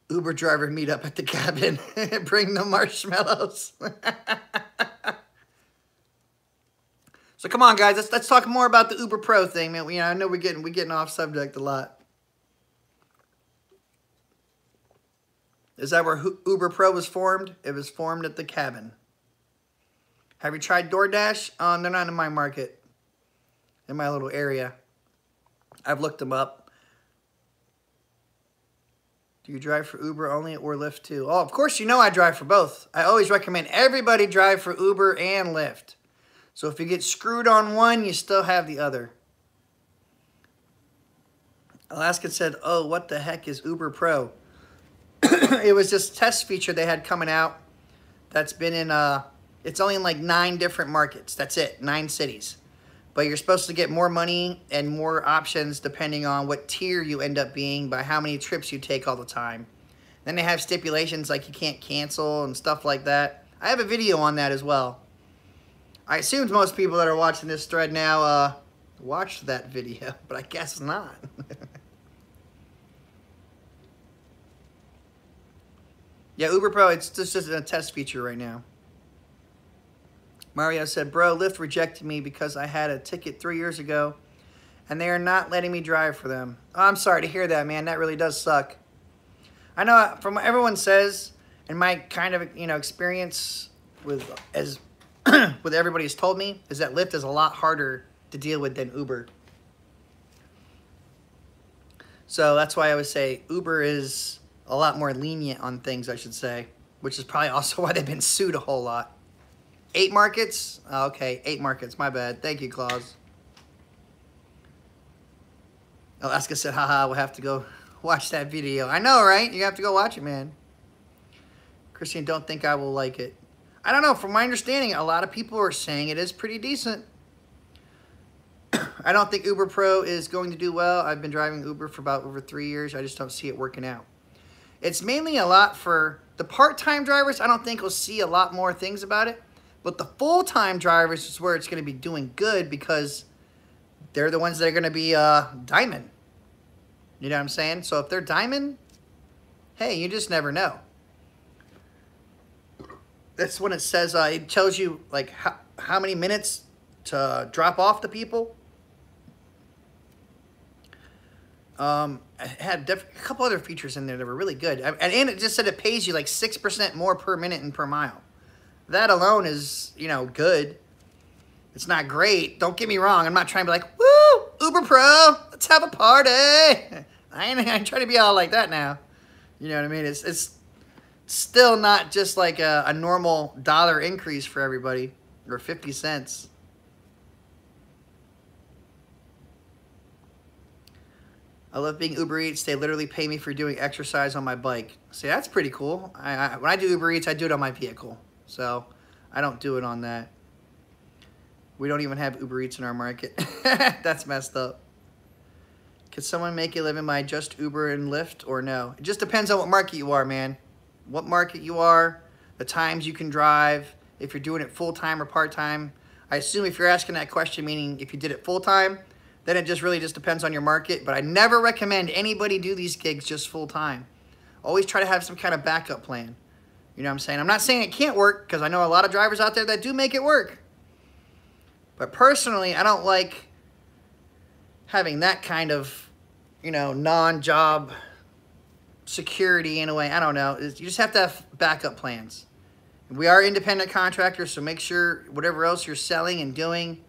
Speaker 1: Uber driver meet up at the cabin. Bring the marshmallows. So come on, guys. Let's talk more about the Uber Pro thing, man. I know we're getting off subject a lot. Is that where Uber Pro was formed? It was formed at the cabin. Have you tried DoorDash? They're not in my market, in my little area. I've looked them up. Do you drive for Uber only or Lyft too? Oh, of course you know I drive for both. I always recommend everybody drive for Uber and Lyft. So if you get screwed on one, you still have the other. Alaska said, oh, what the heck is Uber Pro? It was this test feature they had coming out that's been in, it's only in like 9 different markets. That's it, 9 cities. But you're supposed to get more money and more options depending on what tier you end up being by how many trips you take all the time. Then they have stipulations like you can't cancel and stuff like that. I have a video on that as well. I assumed most people that are watching this thread now watched that video, but I guess not. Yeah, Uber Pro, it's just a test feature right now. Mario said, bro, Lyft rejected me because I had a ticket 3 years ago, and they are not letting me drive for them. Oh, I'm sorry to hear that, man. That really does suck. I know from what everyone says, and my kind of experience with what everybody has told me, is that Lyft is a lot harder to deal with than Uber. So that's why I would say Uber is a lot more lenient on things, I should say, which is probably also why they've been sued a whole lot. 8 markets? Oh, okay, 8 markets. My bad. Thank you, Claus. Alaska said, haha, we'll have to go watch that video. I know, right? You have to go watch it, man. Christine, don't think I will like it. I don't know. From my understanding, a lot of people are saying it is pretty decent. I don't think Uber Pro is going to do well. I've been driving Uber for about over 3 years. I just don't see it working out. It's mainly a lot for the part-time drivers. I don't think we'll see a lot more things about it. But the full-time drivers is where it's going to be doing good because they're the ones that are going to be diamond. You know what I'm saying? So if they're diamond, hey, you just never know. That's when it says, it tells you like how many minutes to drop off the people. It had a couple other features in there that were really good. And it just said it pays you like 6% more per minute and per mile. That alone is, good. It's not great. Don't get me wrong. I'm not trying to be like, woo, Uber Pro, let's have a party. I ain't trying to be all like that now. You know what I mean? It's still not just like a normal dollar increase for everybody or 50 cents. I love being Uber Eats. They literally pay me for doing exercise on my bike. See, that's pretty cool. When I do Uber Eats, I do it on my vehicle. So I don't do it on that. We don't even have Uber Eats in our market. That's messed up. Could someone make a living by just Uber and Lyft or no? It just depends on what market you are, man. What market you are, the times you can drive, if you're doing it full-time or part-time. I assume if you're asking that question, meaning if you did it full-time, then it just really just depends on your market. But I never recommend anybody do these gigs just full-time. Always try to have some kind of backup plan. You know what I'm saying? I'm not saying it can't work, because I know a lot of drivers out there that do make it work. But personally, I don't like having that kind of, non-job security in a way. I don't know. You just have to have backup plans. We are independent contractors, so make sure whatever else you're selling and doing,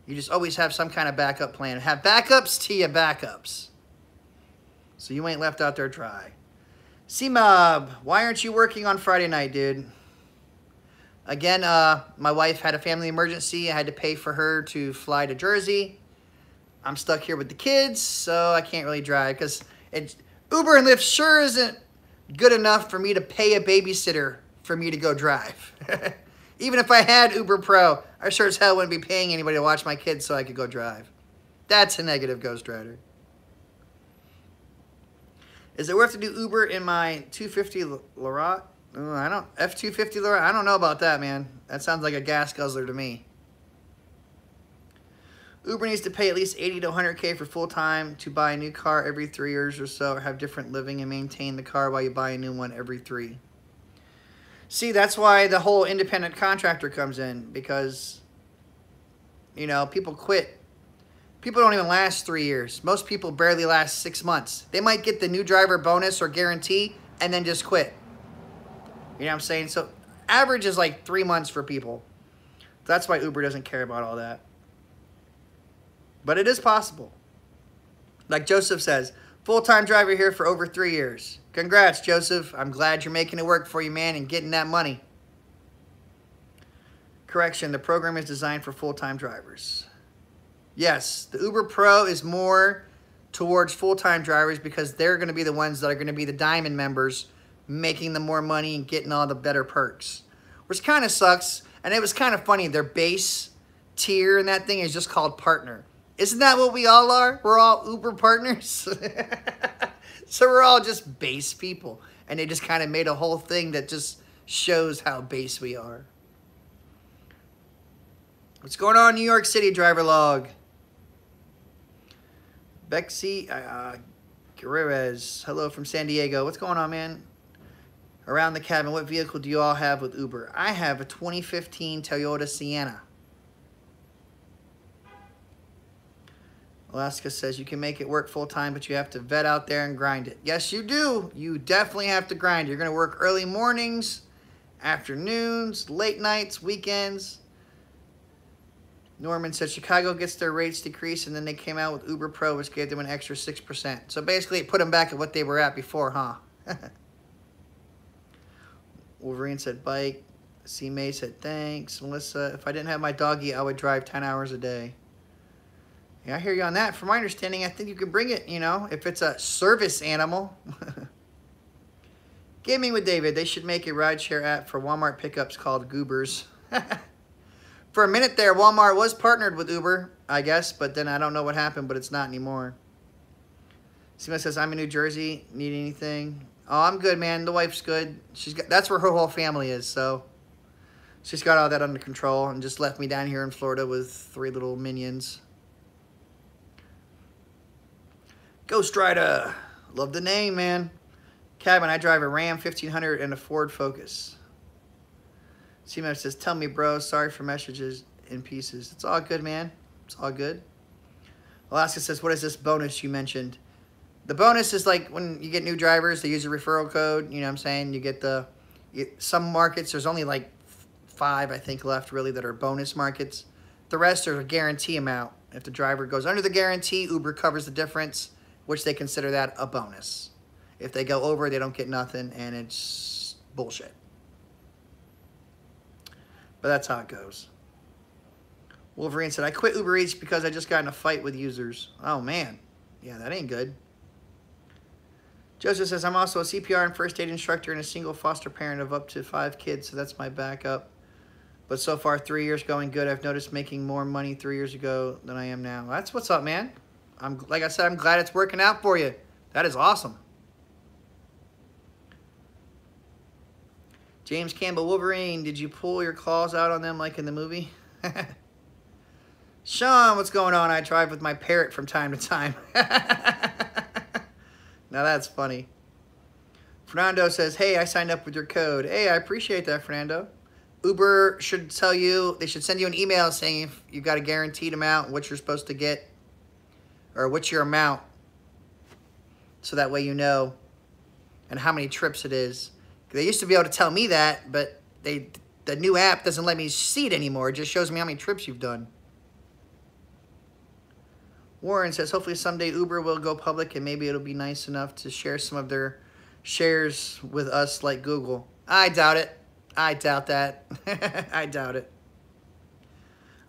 Speaker 1: you just always have some kind of backup plan. Have backups to your backups, so you ain't left out there dry. C-Mob, why aren't you working on Friday night, dude? Again, my wife had a family emergency. I had to pay for her to fly to Jersey. I'm stuck here with the kids, so I can't really drive because Uber and Lyft sure isn't good enough for me to pay a babysitter for me to go drive. Even if I had Uber Pro, I sure as hell wouldn't be paying anybody to watch my kids so I could go drive. That's a negative Ghost Rider. Is it worth to do Uber in my 250 Larat? I don't, F-250 Larat? I don't know about that, man. That sounds like a gas guzzler to me. Uber needs to pay at least 80 to 100K for full-time to buy a new car every 3 years or so, or have different living and maintain the car while you buy a new one every 3. See, that's why the whole independent contractor comes in, because, you know, people quit. People don't even last 3 years. Most people barely last 6 months. They might get the new driver bonus or guarantee and then just quit. You know what I'm saying? So average is like 3 months for people. That's why Uber doesn't care about all that. But it is possible. Like Joseph says, full-time driver here for over 3 years. Congrats, Joseph. I'm glad you're making it work for you, man, and getting that money. Correction, the program is designed for full-time drivers. Yes, the Uber Pro is more towards full-time drivers because they're going to be the ones that are going to be the diamond members, making the more money and getting all the better perks. Which kind of sucks. And it was kind of funny. Their base tier in that thing is just called partner. Isn't that what we all are? We're all Uber partners. So we're all just base people. And they just kind of made a whole thing that just shows how base we are. What's going on in New York City, driver log? Bexy Guerrez, hello from San Diego. What's going on, man? Around the cabin, what vehicle do you all have with Uber? I have a 2015 Toyota Sienna. Alaska says you can make it work full-time, but you have to vet out there and grind it. Yes, you do. You definitely have to grind. You're going to work early mornings, afternoons, late nights, weekends. Norman said Chicago gets their rates decreased, and then they came out with Uber Pro, which gave them an extra 6%. So basically, it put them back at what they were at before, huh? Wolverine said bike. C. May said thanks. Melissa, if I didn't have my doggy, I would drive 10 hours a day. Yeah, I hear you on that. From my understanding, I think you can bring it, you know, if it's a service animal. Gaming with David. They should make a rideshare app for Walmart pickups called Goobers. For a minute there, Walmart was partnered with Uber, I guess, but then I don't know what happened, but it's not anymore. Sima says, I'm in New Jersey. Need anything? Oh, I'm good, man. The wife's good. That's where her whole family is, so she's got all that under control and just left me down here in Florida with 3 little minions. Ghost Rider. Love the name, man. Cabin, I drive a Ram 1500 and a Ford Focus. CMF says, tell me, bro. Sorry for messages in pieces. It's all good, man. It's all good. Alaska says, what is this bonus you mentioned? The bonus is like when you get new drivers, they use a referral code. You know what I'm saying? You get some markets, there's only like 5, I think, left really that are bonus markets. The rest are a guarantee amount. If the driver goes under the guarantee, Uber covers the difference, which they consider that a bonus. If they go over, they don't get nothing, and it's bullshit. But that's how it goes. Wolverine said, I quit Uber Eats because I just got in a fight with users. Oh, man. Yeah, that ain't good. Joseph says, I'm also a CPR and first aid instructor and a single foster parent of up to 5 kids, so that's my backup. But so far, 3 years going good. I've noticed making more money 3 years ago than I am now. That's what's up, man. Like I said, I'm glad it's working out for you. That is awesome. James Campbell, Wolverine, did you pull your claws out on them like in the movie? Sean, what's going on? I drive with my parrot from time to time. Now that's funny. Fernando says, hey, I signed up with your code. Hey, I appreciate that, Fernando. Uber should tell you, they should send you an email saying if you've got a guaranteed amount, what you're supposed to get, or what's your amount, so that way you know, and how many trips it is. They used to be able to tell me that, but the new app doesn't let me see it anymore. It just shows me how many trips you've done. Warren says, hopefully someday Uber will go public and maybe it'll be nice enough to share some of their shares with us like Google. I doubt it. I doubt that. I doubt it.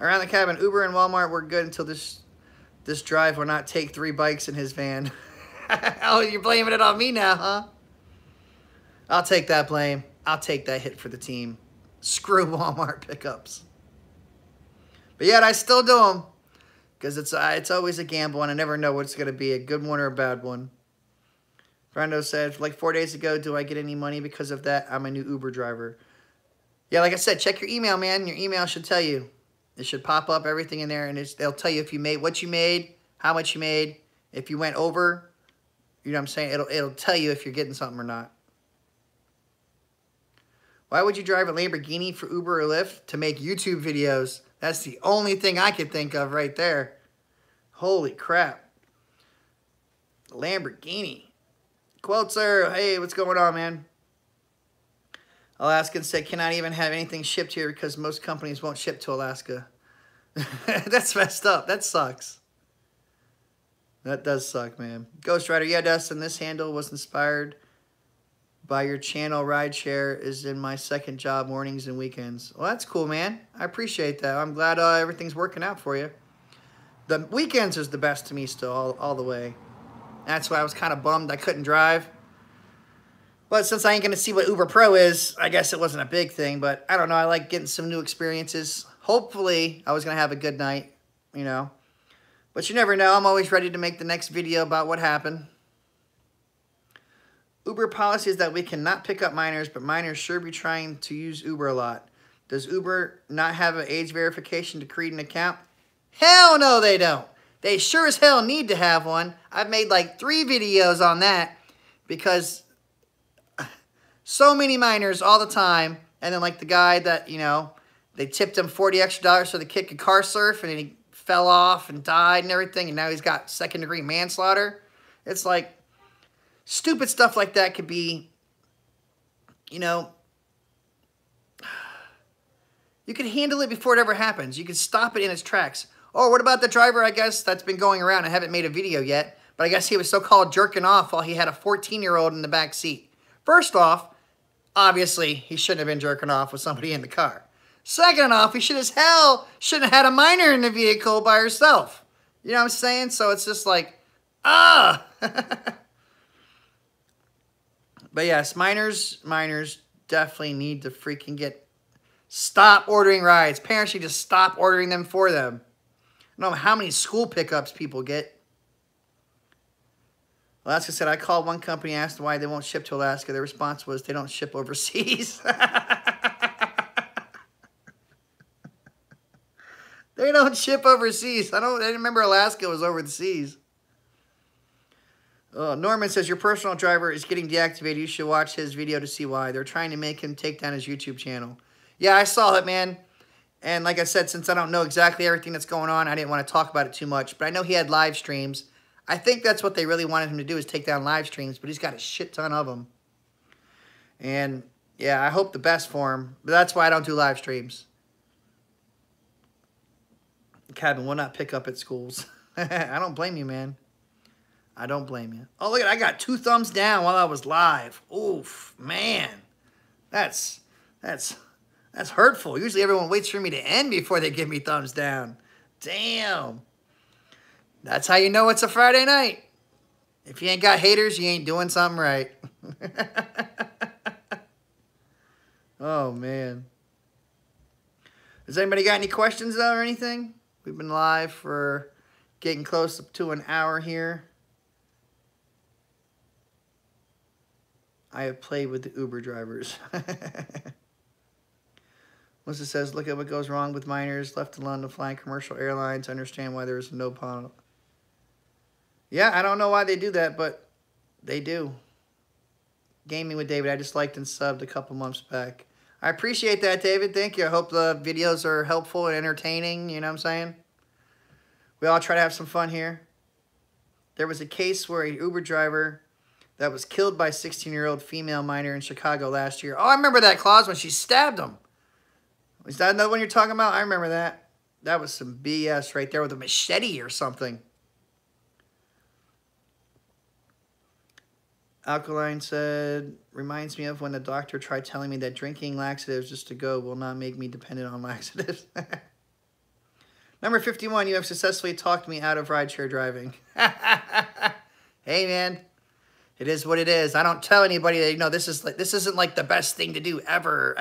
Speaker 1: Around the cabin, Uber and Walmart were good until this drive will not take 3 bikes in his van. Oh, you're blaming it on me now, huh? I'll take that blame. I'll take that hit for the team. Screw Walmart pickups. But yet I still do them because it's always a gamble, and I never know what's going to be, a good one or a bad one. Brando said, like 4 days ago, do I get any money because of that? I'm a new Uber driver. Yeah, like I said, check your email, man. Your email should tell you. It should pop up everything in there, and they'll tell you if you made, what you made, how much you made, if you went over. You know what I'm saying? It'll tell you if you're getting something or not. Why would you drive a Lamborghini for Uber or Lyft? To make YouTube videos. That's the only thing I could think of right there. Holy crap. Lamborghini. Queltzer, hey, what's going on, man? Alaskan said, cannot even have anything shipped here because most companies won't ship to Alaska. That's messed up. That sucks. That does suck, man. Ghost Rider, yeah, Dustin, this handle was inspired by your channel. Rideshare is in my second job, mornings and weekends. Well, that's cool, man. I appreciate that. I'm glad everything's working out for you. The weekends is the best to me still, all the way. That's why I was kind of bummed I couldn't drive. But since I ain't going to see what Uber Pro is, I guess it wasn't a big thing. But I don't know. I like getting some new experiences. Hopefully, I was going to have a good night, you know. But you never know. I'm always ready to make the next video about what happened. Uber policy is that we cannot pick up minors, but minors sure be trying to use Uber a lot. Does Uber not have an age verification to create an account? Hell no, they don't. They sure as hell need to have one. I've made like 3 videos on that because so many minors all the time. And then like the guy that, you know, they tipped him $40 extra so the kid could car surf, and then he fell off and died and everything, and now he's got second-degree manslaughter. It's like stupid stuff like that could be, you know, you could handle it before it ever happens. You could stop it in its tracks. Oh, what about the driver, I guess, that's been going around? I haven't made a video yet, but I guess he was so-called jerking off while he had a 14-year-old in the back seat. First off, obviously, he shouldn't have been jerking off with somebody in the car. Second off, he shouldn't have had a minor in the vehicle by herself. You know what I'm saying? So it's just like, ah! But yes, minors definitely need to freaking stop ordering rides. Parents should just stop ordering them for them. I don't know how many school pickups people get. Alaska said, I called one company and asked why they won't ship to Alaska. Their response was, they don't ship overseas. They don't ship overseas. I didn't remember Alaska was over the seas. Norman says, your personal driver is getting deactivated. You should watch his video to see why. They're trying to make him take down his YouTube channel. Yeah, I saw it, man. And like I said, since I don't know exactly everything that's going on, I didn't want to talk about it too much. But I know he had live streams. I think that's what they really wanted him to do, is take down live streams. But he's got a shit ton of them. And, yeah, I hope the best for him. But that's why I don't do live streams. Cabin will not pick up at schools. I don't blame you, man. I don't blame you. Oh, look at, I got 2 thumbs down while I was live. Oof, man. That's hurtful. Usually everyone waits for me to end before they give me thumbs down. Damn. That's how you know it's a Friday night. If you ain't got haters, you ain't doing something right. Oh, man. Has anybody got any questions, though, or anything? We've been live for getting close to an hour here. I have played with the Uber drivers. Melissa says, look at what goes wrong with minors left alone to flying commercial airlines. Understand why there is no policy. Yeah, I don't know why they do that, but they do. Gaming with David, I just liked and subbed a couple months back. I appreciate that, David. Thank you. I hope the videos are helpful and entertaining. You know what I'm saying? We all try to have some fun here. There was a case where an Uber driver that was killed by a 16-year-old female minor in Chicago last year. Oh, I remember that, Claus, when she stabbed him. Is that the one you're talking about? I remember that. That was some BS right there with a machete or something. Alkaline said, reminds me of when the doctor tried telling me that drinking laxatives just to go will not make me dependent on laxatives. Number 51, you have successfully talked me out of rideshare driving. Hey, man. It is what it is. I don't tell anybody that, you know, this isn't like the best thing to do ever.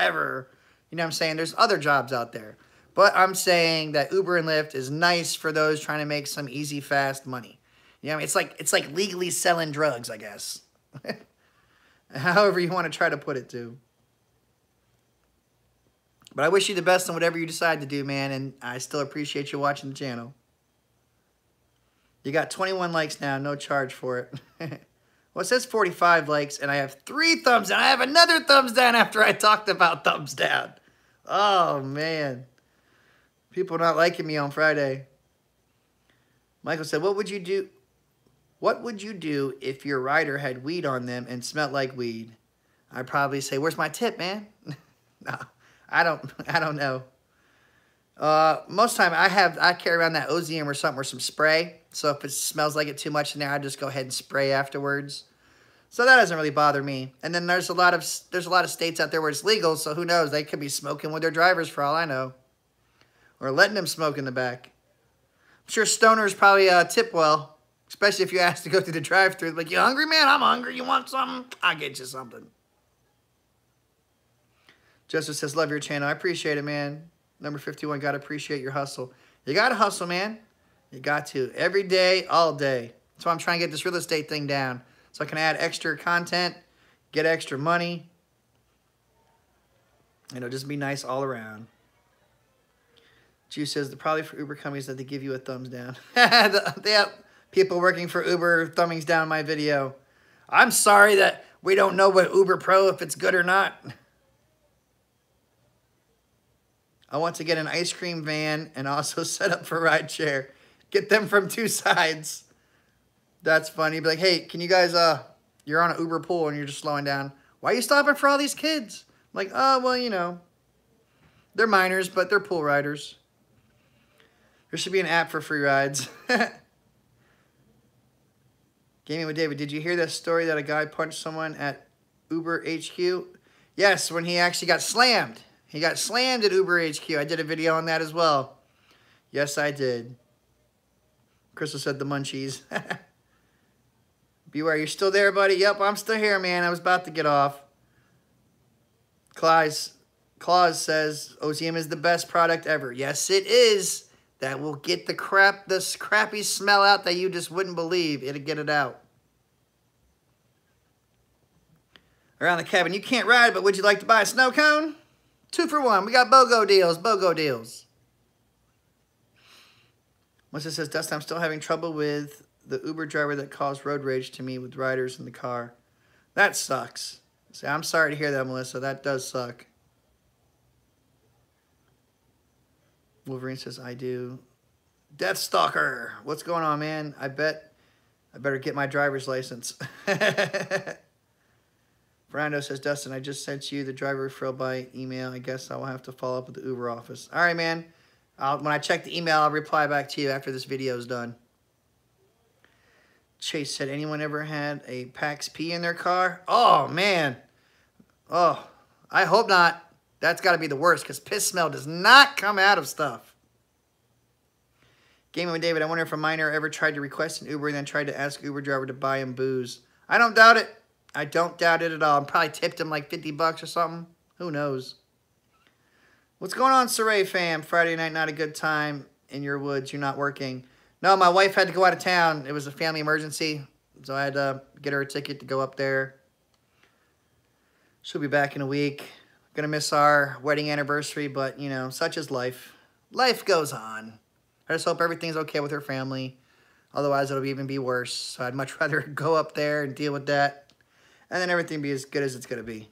Speaker 1: You know what I'm saying? There's other jobs out there. But I'm saying that Uber and Lyft is nice for those trying to make some easy, fast money. You know, it's like legally selling drugs, I guess. However you want to try to put it to. But I wish you the best on whatever you decide to do, man, and I still appreciate you watching the channel. You got 21 likes now, no charge for it. Well, it says 45 likes, and I have 3 thumbs down. I have another thumbs down after I talked about thumbs down. Oh, man. People not liking me on Friday. Michael said, what would you do? What would you do if your rider had weed on them and smelled like weed? I'd probably say, where's my tip, man? No, I don't know. Most time I carry around that Ozium or something or some spray. So if it smells like it too much in there, I just go ahead and spray afterwards. So that doesn't really bother me. And then there's a lot of states out there where it's legal, so who knows? They could be smoking with their drivers for all I know. Or letting them smoke in the back. I'm sure stoners probably tip well, especially if you ask to go through the drive-thru. Like, you hungry, man? I'm hungry. You want something? I'll get you something. Joseph says, love your channel. I appreciate it, man. Number 51, got to appreciate your hustle. You got to hustle, man. You got to. Every day, all day. That's why I'm trying to get this real estate thing down. So I can add extra content, get extra money. It'll just be nice all around. Juice says, the probably for Uber companies that they give you a thumbs down. They have people working for Uber thumbings down my video. I'm sorry that we don't know what Uber Pro, if it's good or not. I want to get an ice cream van and also set up for rideshare. Get them from 2 sides. That's funny. Be like, hey, can you guys, you're on an Uber pool and you're just slowing down. Why are you stopping for all these kids? I'm like, oh, well, you know, they're minors, but they're pool riders. There should be an app for free rides. Gaming with David, did you hear that story that a guy punched someone at Uber HQ? Yes, when he actually got slammed. He got slammed at Uber HQ. I did a video on that as well. Yes, I did. Crystal said the munchies. Beware, you're still there, buddy? Yep, I'm still here, man. I was about to get off. Claus says, OCM is the best product ever. Yes, it is. That will get the crappy smell out that you just wouldn't believe. It'll get it out. Around the cabin, you can't ride, but would you like to buy a snow cone? 2 for 1. We got BOGO deals. BOGO deals. Melissa says, Dustin, I'm still having trouble with the Uber driver that caused road rage to me with riders in the car. That sucks. See, I'm sorry to hear that, Melissa. That does suck. Wolverine says, I do. Deathstalker. What's going on, man? I better get my driver's license. Fernando says, Dustin, I just sent you the driver referral by email. I guess I will have to follow up with the Uber office. All right, man. When I check the email, I'll reply back to you after this video is done. Chase said, anyone ever had a Pax P in their car? Oh, man. Oh, I hope not. That's got to be the worst because piss smell does not come out of stuff. Gaming with David, I wonder if a minor ever tried to request an Uber and then tried to ask Uber driver to buy him booze. I don't doubt it. I don't doubt it at all. I probably tipped him like 50 bucks or something. Who knows? What's going on, Saray fam? Friday night, not a good time in your woods. You're not working. No, my wife had to go out of town. It was a family emergency. So I had to get her a ticket to go up there. She'll be back in a week. Gonna miss our wedding anniversary, but, you know, such is life. Life goes on. I just hope everything's okay with her family. Otherwise, it'll even be worse. So I'd much rather go up there and deal with that. And then everything be as good as it's gonna be.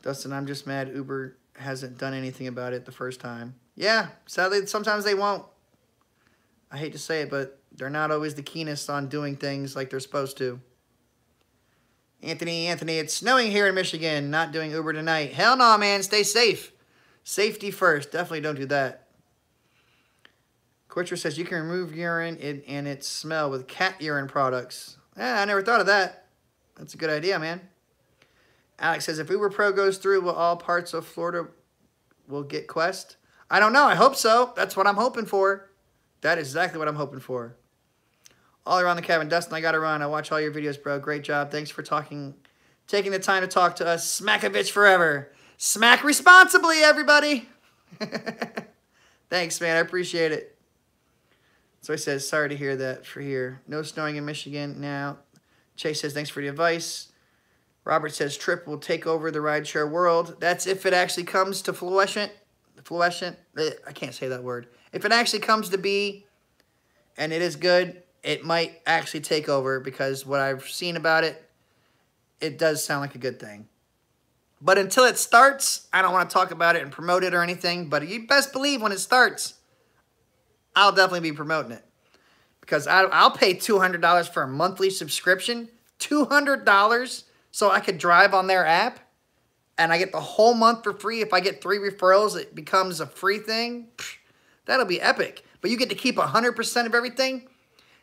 Speaker 1: Dustin, I'm just mad Uber hasn't done anything about it the first time. Yeah, sadly, sometimes they won't. I hate to say it, but they're not always the keenest on doing things like they're supposed to. Anthony, it's snowing here in Michigan. Not doing Uber tonight. Hell no, man. Stay safe. Safety first. Definitely don't do that. Quitcher says you can remove urine and its smell with cat urine products. I never thought of that. That's a good idea, man. Alex says if Uber Pro goes through, will all parts of Florida will get Quest? I don't know. I hope so. That's what I'm hoping for. That is exactly what I'm hoping for. All around the cabin. Dustin, I got to run. I watch all your videos, bro. Great job. Thanks for taking the time to talk to us. Smackovich forever. Smack responsibly, everybody. Thanks, man. I appreciate it. So he says, sorry to hear that for here. No snowing in Michigan now. Chase says, thanks for the advice. Robert says, Trip will take over the rideshare world. That's if it actually comes to fluorescent. I can't say that word. If it actually comes to be, and it is good, it might actually take over, because what I've seen about it, it does sound like a good thing. But until it starts, I don't want to talk about it and promote it or anything. But you best believe when it starts, I'll definitely be promoting it. Because I'll pay $200 for a monthly subscription. $200 so I could drive on their app. And I get the whole month for free. If I get 3 referrals, it becomes a free thing. That'll be epic. But you get to keep 100% of everything.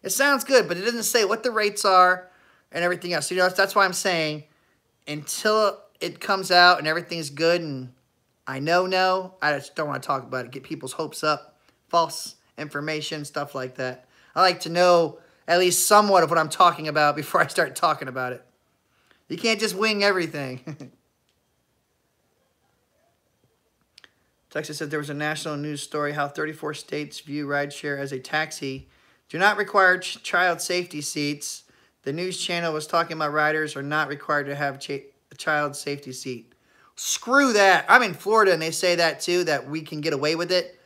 Speaker 1: It sounds good, but it doesn't say what the rates are and everything else. You know, that's why I'm saying until it comes out and everything's good and I just don't want to talk about it. Get people's hopes up. False information, stuff like that. I like to know at least somewhat of what I'm talking about before I start talking about it. You can't just wing everything. Texas said there was a national news story how 34 states view rideshare as a taxi. Do not require child safety seats. The news channel was talking about riders are not required to have a child safety seat. Screw that. I'm in Florida and they say that too, that we can get away with it.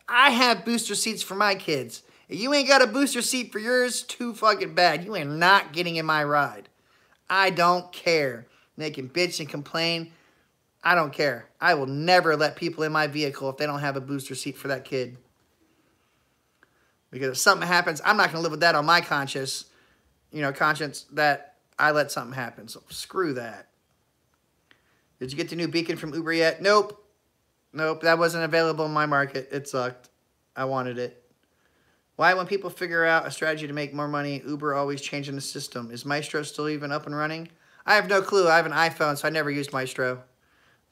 Speaker 1: I have booster seats for my kids. If you ain't got a booster seat for yours, too fucking bad. You ain't not getting in my ride. I don't care. They can bitch and complain. I don't care. I will never let people in my vehicle if they don't have a booster seat for that kid. Because if something happens, I'm not going to live with that on my conscience that I let something happen. So screw that. Did you get the new beacon from Uber yet? Nope. Nope, that wasn't available in my market. It sucked. I wanted it. Why, when people figure out a strategy to make more money, Uber always changing the system? Is Maestro still even up and running? I have no clue. I have an iPhone, so I never used Maestro.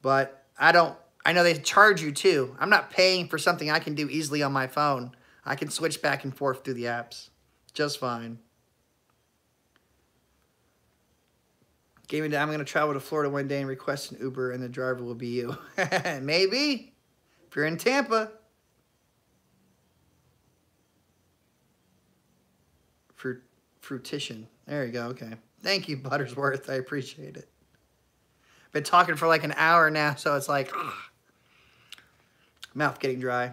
Speaker 1: But I know they charge you too. I'm not paying for something I can do easily on my phone. I can switch back and forth through the apps. Just fine. I'm going to travel to Florida one day and request an Uber, and the driver will be you. Maybe. If you're in Tampa. Fruition. There you go. Okay. Thank you, Buttersworth. I appreciate it. Been talking for like an hour now, so it's like, mouth getting dry.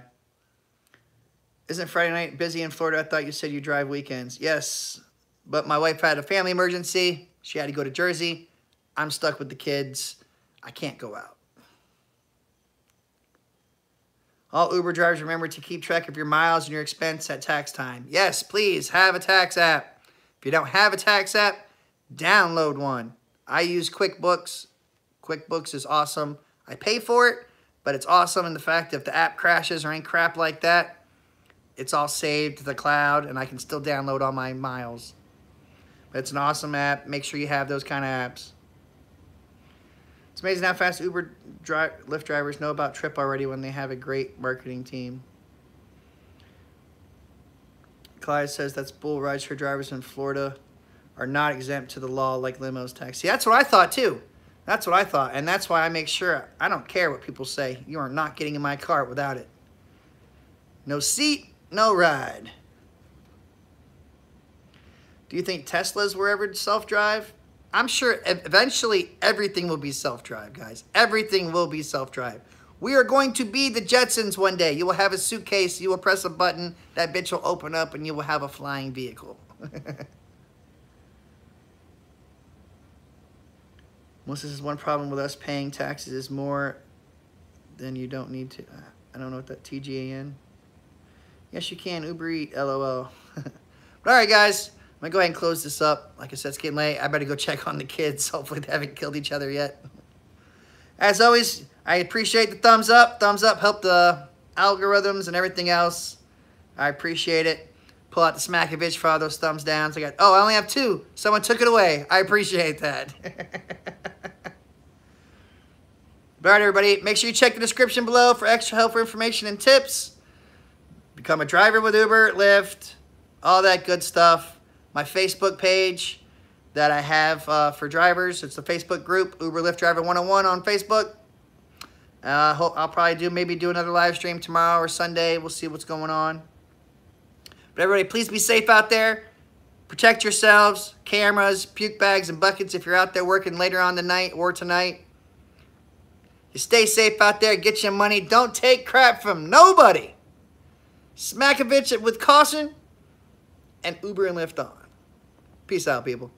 Speaker 1: Isn't Friday night busy in Florida? I thought you said you drive weekends. Yes, but my wife had a family emergency. She had to go to Jersey. I'm stuck with the kids. I can't go out. All Uber drivers, remember to keep track of your miles and your expense at tax time. Yes, please have a tax app. If you don't have a tax app, download one. I use QuickBooks. QuickBooks is awesome. I pay for it, but it's awesome in the fact that if the app crashes or any crap like that, it's all saved to the cloud and I can still download all my miles. But it's an awesome app. Make sure you have those kind of apps. It's amazing how fast Lyft drivers know about Trip already when they have a great marketing team. Clyde says that's bull. Rideshare drivers in Florida are not exempt to the law like limos, taxi. That's what I thought too. That's what I thought. And that's why I make sure I don't care what people say. You are not getting in my car without it. No seat, no ride. Do you think Teslas were ever self-drive? I'm sure eventually everything will be self-drive, guys. Everything will be self-drive. We are going to be the Jetsons one day. You will have a suitcase, you will press a button, that bitch will open up, and you will have a flying vehicle. Melissa says one problem with us paying taxes is more than you don't need to. I don't know what that TGAN. Yes, you can. Uber Eat, LOL. But all right, guys. I'm going to go ahead and close this up. Like I said, it's getting late. I better go check on the kids. Hopefully they haven't killed each other yet. As always, I appreciate the thumbs up. Thumbs up help the algorithms and everything else. I appreciate it. Pull out the smack-a-bitch for all those thumbs downs. I only have 2. Someone took it away. I appreciate that. All right, everybody. Make sure you check the description below for extra helpful information and tips. Become a driver with Uber, Lyft, all that good stuff. My Facebook page that I have for drivers. It's the Facebook group, Uber Lyft Driver 101 on Facebook. I'll probably maybe do another live stream tomorrow or Sunday. We'll see what's going on. But everybody, please be safe out there. Protect yourselves. Cameras, puke bags, and buckets if you're out there working later on tonight or tonight. You stay safe out there. Get your money. Don't take crap from nobody. Smack a bitch with caution. And Uber and Lyft on. Peace out, people.